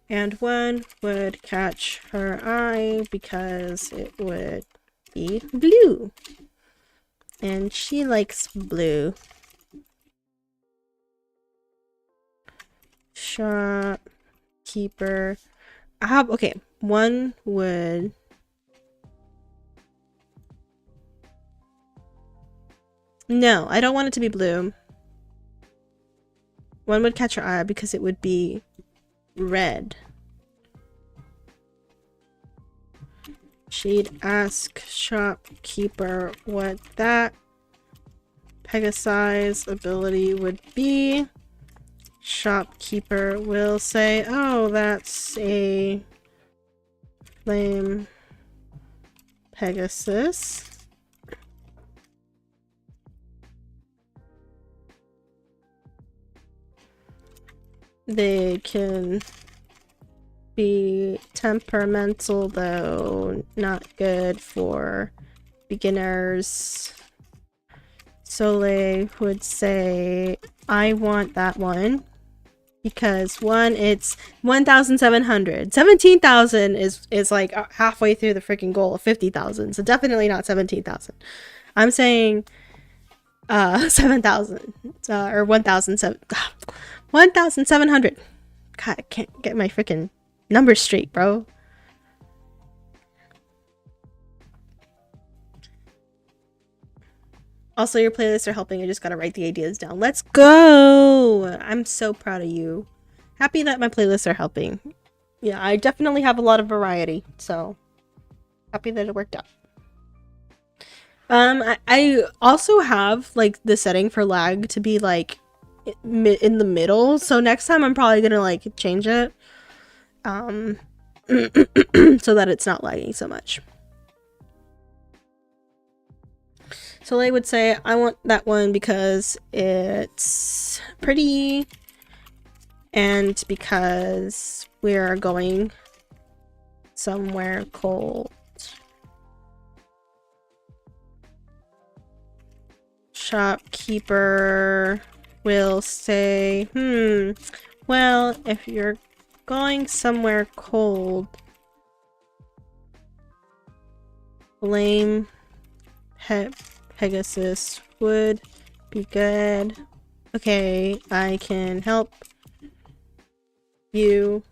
And one would catch her eye because it would be blue. And she likes blue. Shopkeeper. Okay, one would... No, I don't want it to be blue. One would catch her eye because it would be red. She'd ask shopkeeper what that Pegasi's ability would be. Shopkeeper will say, oh, that's a flame Pegasus. They can be temperamental, though not good for beginners. Soleil would say, I want that one. Because one, it's 1,700. 17,000 is like halfway through the freaking goal of 50,000. So definitely not 17,000. I'm saying 7,000 or 1,700. God, I can't get my freaking numbers straight, bro. Also, your playlists are helping. I just gotta write the ideas down. Let's go! I'm so proud of you. Happy that my playlists are helping. Yeah, I definitely have a lot of variety, so happy that it worked out. I also have like the setting for lag to be like in the middle, so next time I'm probably gonna like change it so that it's not lagging so much. So they would say, I want that one because it's pretty and because we're going somewhere cold. Shopkeeper will say, well, if you're going somewhere cold, blame Pegasus would be good. Okay, I can help you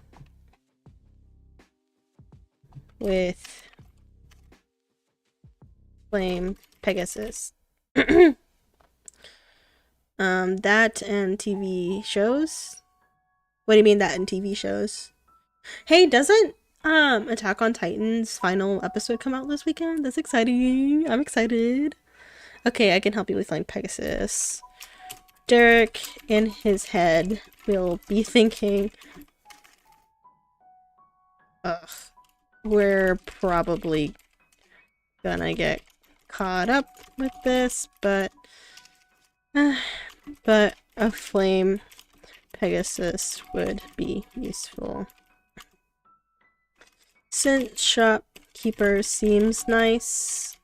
with blame Pegasus. That and TV shows? What do you mean that and TV shows? Hey, doesn't Attack on Titan's final episode come out this weekend? That's exciting. I'm excited. Okay, I can help you with Flame Pegasus. Derek, in his head, will be thinking, ugh, we're probably gonna get caught up with this, but a Flame Pegasus would be useful. Since Shopkeeper seems nice,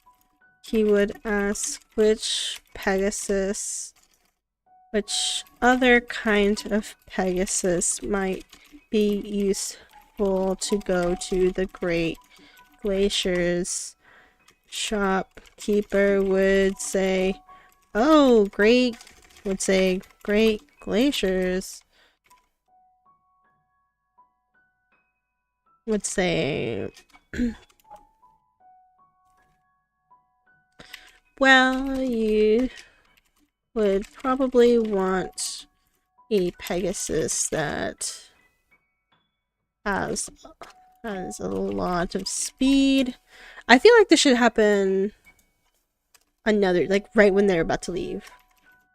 he would ask which other kind of Pegasus might be useful to go to the Great Glaciers. Shopkeeper would say, oh, Great Glaciers. Would say, well, you would probably want a Pegasus that has a lot of speed. I feel like this should happen like right when they're about to leave.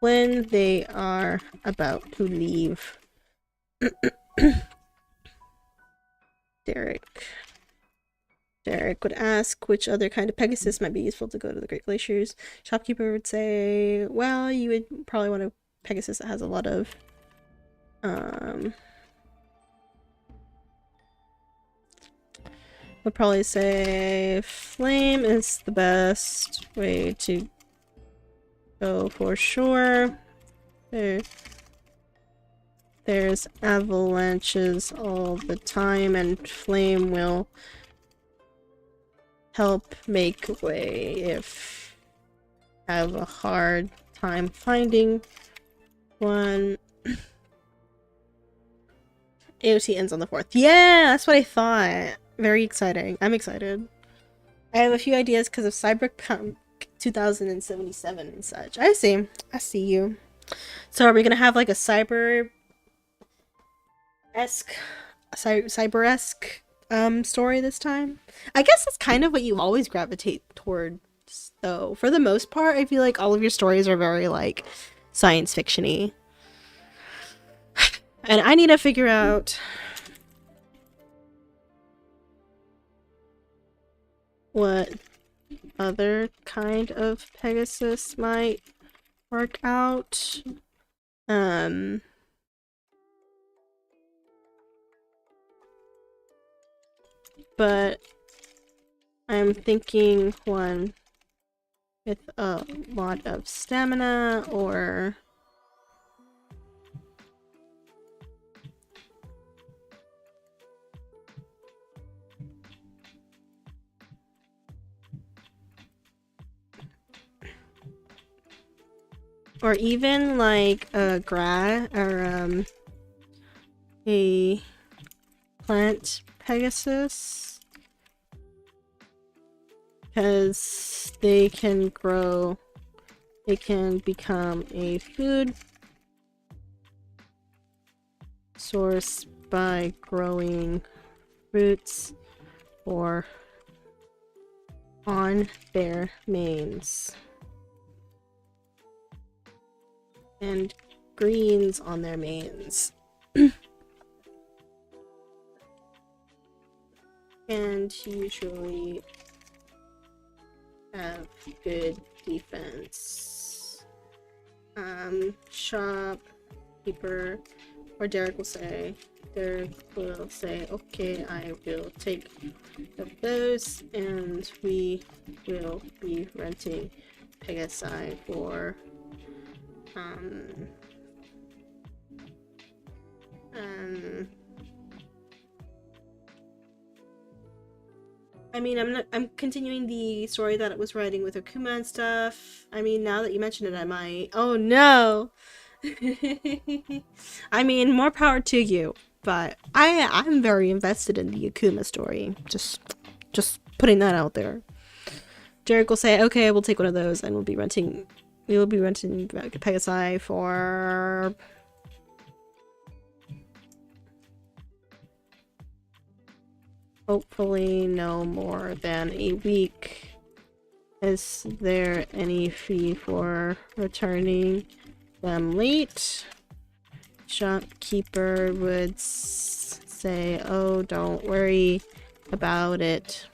When they are about to leave. Derek would ask which other kind of Pegasus might be useful to go to the Great Glaciers. Shopkeeper would say, well, you would probably want a Pegasus that has a lot of would probably say flame is the best way to go for sure. There's avalanches all the time, and flame will help make way if you have a hard time finding one. AOT ends on the 4th. Yeah, that's what I thought. Very exciting. I'm excited. I have a few ideas because of Cyberpunk 2077 and such. I see you. So are we gonna have like a cyber-esque story this time. I guess that's kind of what you always gravitate towards, though. For the most part, I feel like all of your stories are very like science fiction-y. And I need to figure out what other kind of Pegasus might work out. But I'm thinking one with a lot of stamina or even like a a plant Pegasus, because they can grow, they can become a food source by growing fruits or on their mains. And greens on their mains. And usually have good defense. Shopkeeper, or Derek will say, okay, I will take those, and we will be renting Pegasi for I mean, I'm continuing the story that it was writing with Akuma and stuff. I mean, now that you mention it, I might. Oh no! I mean, more power to you, but I'm very invested in the Akuma story. Just putting that out there. Derek will say, okay, we'll take one of those, and we will be renting Pegasi for hopefully no more than a week. Is there any fee for returning them late? Shopkeeper would say, oh, don't worry about it.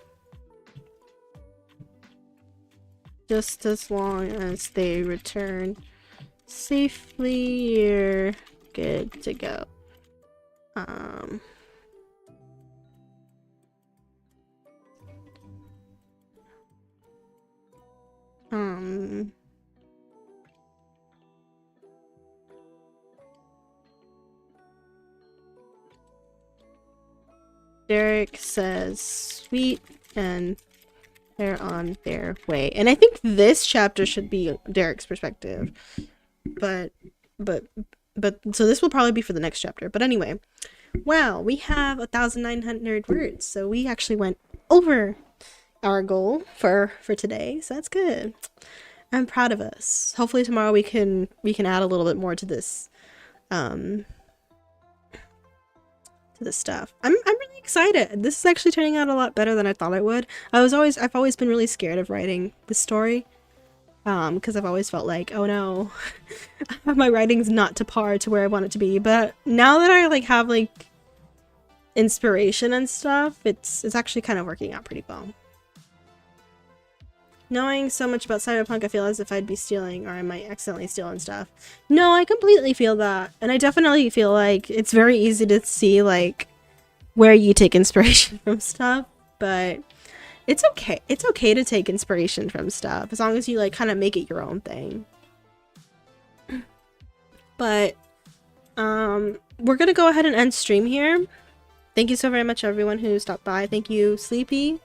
Just as long as they return safely, you're good to go. Derek says sweet, and they're on their way. And I think this chapter should be Derek's perspective. But so this will probably be for the next chapter. But anyway, wow, we have 1,900 words. So we actually went over our goal for today. So that's good. I'm proud of us. Hopefully tomorrow we can add a little bit more to this stuff. I'm really excited. This is actually turning out a lot better than I thought it would. I've always been really scared of writing this story. Because I've always felt like, oh no, my writing's not to par to where I want it to be. But now that I like have like inspiration and stuff, it's actually kind of working out pretty well. Knowing so much about cyberpunk, I feel as if I'd be stealing, or I might accidentally steal and stuff. No, I completely feel that. And I definitely feel like it's very easy to see like where you take inspiration from stuff, but it's okay. It's okay to take inspiration from stuff as long as you like kind of make it your own thing. But we're gonna go ahead and end stream here. Thank you so very much everyone who stopped by. Thank you Sleepy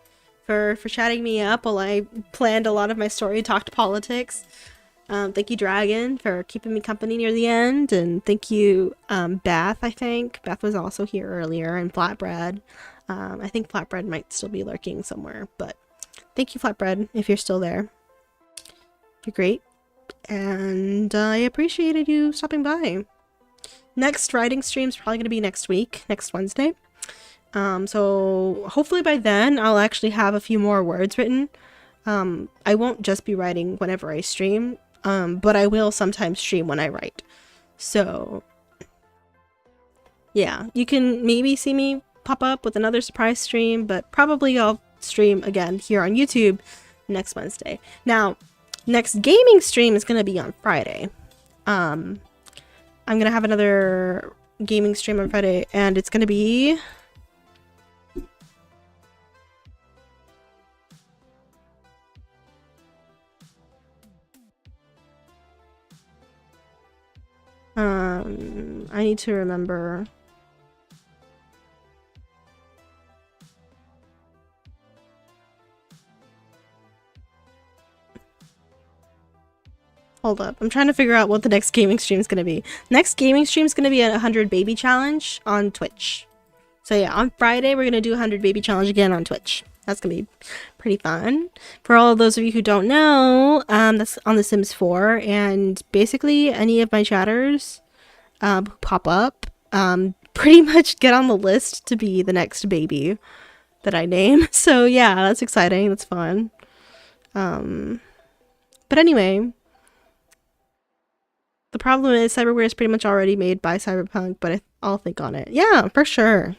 for chatting me up while I planned a lot of my story, talked politics. Thank you Dragon for keeping me company near the end, and thank you Beth. I think Beth was also here earlier, and Flatbread. I think Flatbread might still be lurking somewhere, but thank you Flatbread if you're still there. You're great, and I appreciated you stopping by. Next writing stream's probably going to be next week, next Wednesday. So hopefully by then I'll actually have a few more words written. I won't just be writing whenever I stream, but I will sometimes stream when I write. So yeah, you can maybe see me pop up with another surprise stream, but probably I'll stream again here on YouTube next Wednesday. Now, next gaming stream is going to be on Friday. I'm going to have another gaming stream on Friday, and it's going to be... I need to remember... Hold up. I'm trying to figure out what the next gaming stream is going to be. Next gaming stream is going to be a 100 baby challenge on Twitch. So yeah, on Friday, we're going to do a 100 baby challenge again on Twitch. That's going to be pretty fun. For all of those of you who don't know, that's on The Sims 4. And basically, any of my chatters who pop up pretty much get on the list to be the next baby that I name. So yeah, that's exciting. That's fun. But anyway... The problem is Cyberware is pretty much already made by Cyberpunk, but I'll think on it. Yeah, for sure.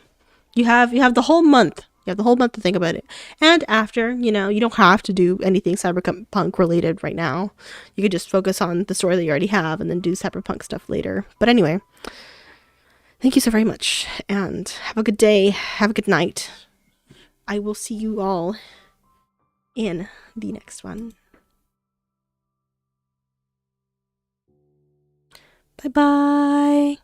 You have the whole month. You have the whole month to think about it. And after, you know, you don't have to do anything Cyberpunk related right now. You could just focus on the story that you already have and then do Cyberpunk stuff later. But anyway, thank you so very much. And have a good day. Have a good night. I will see you all in the next one. Bye-bye.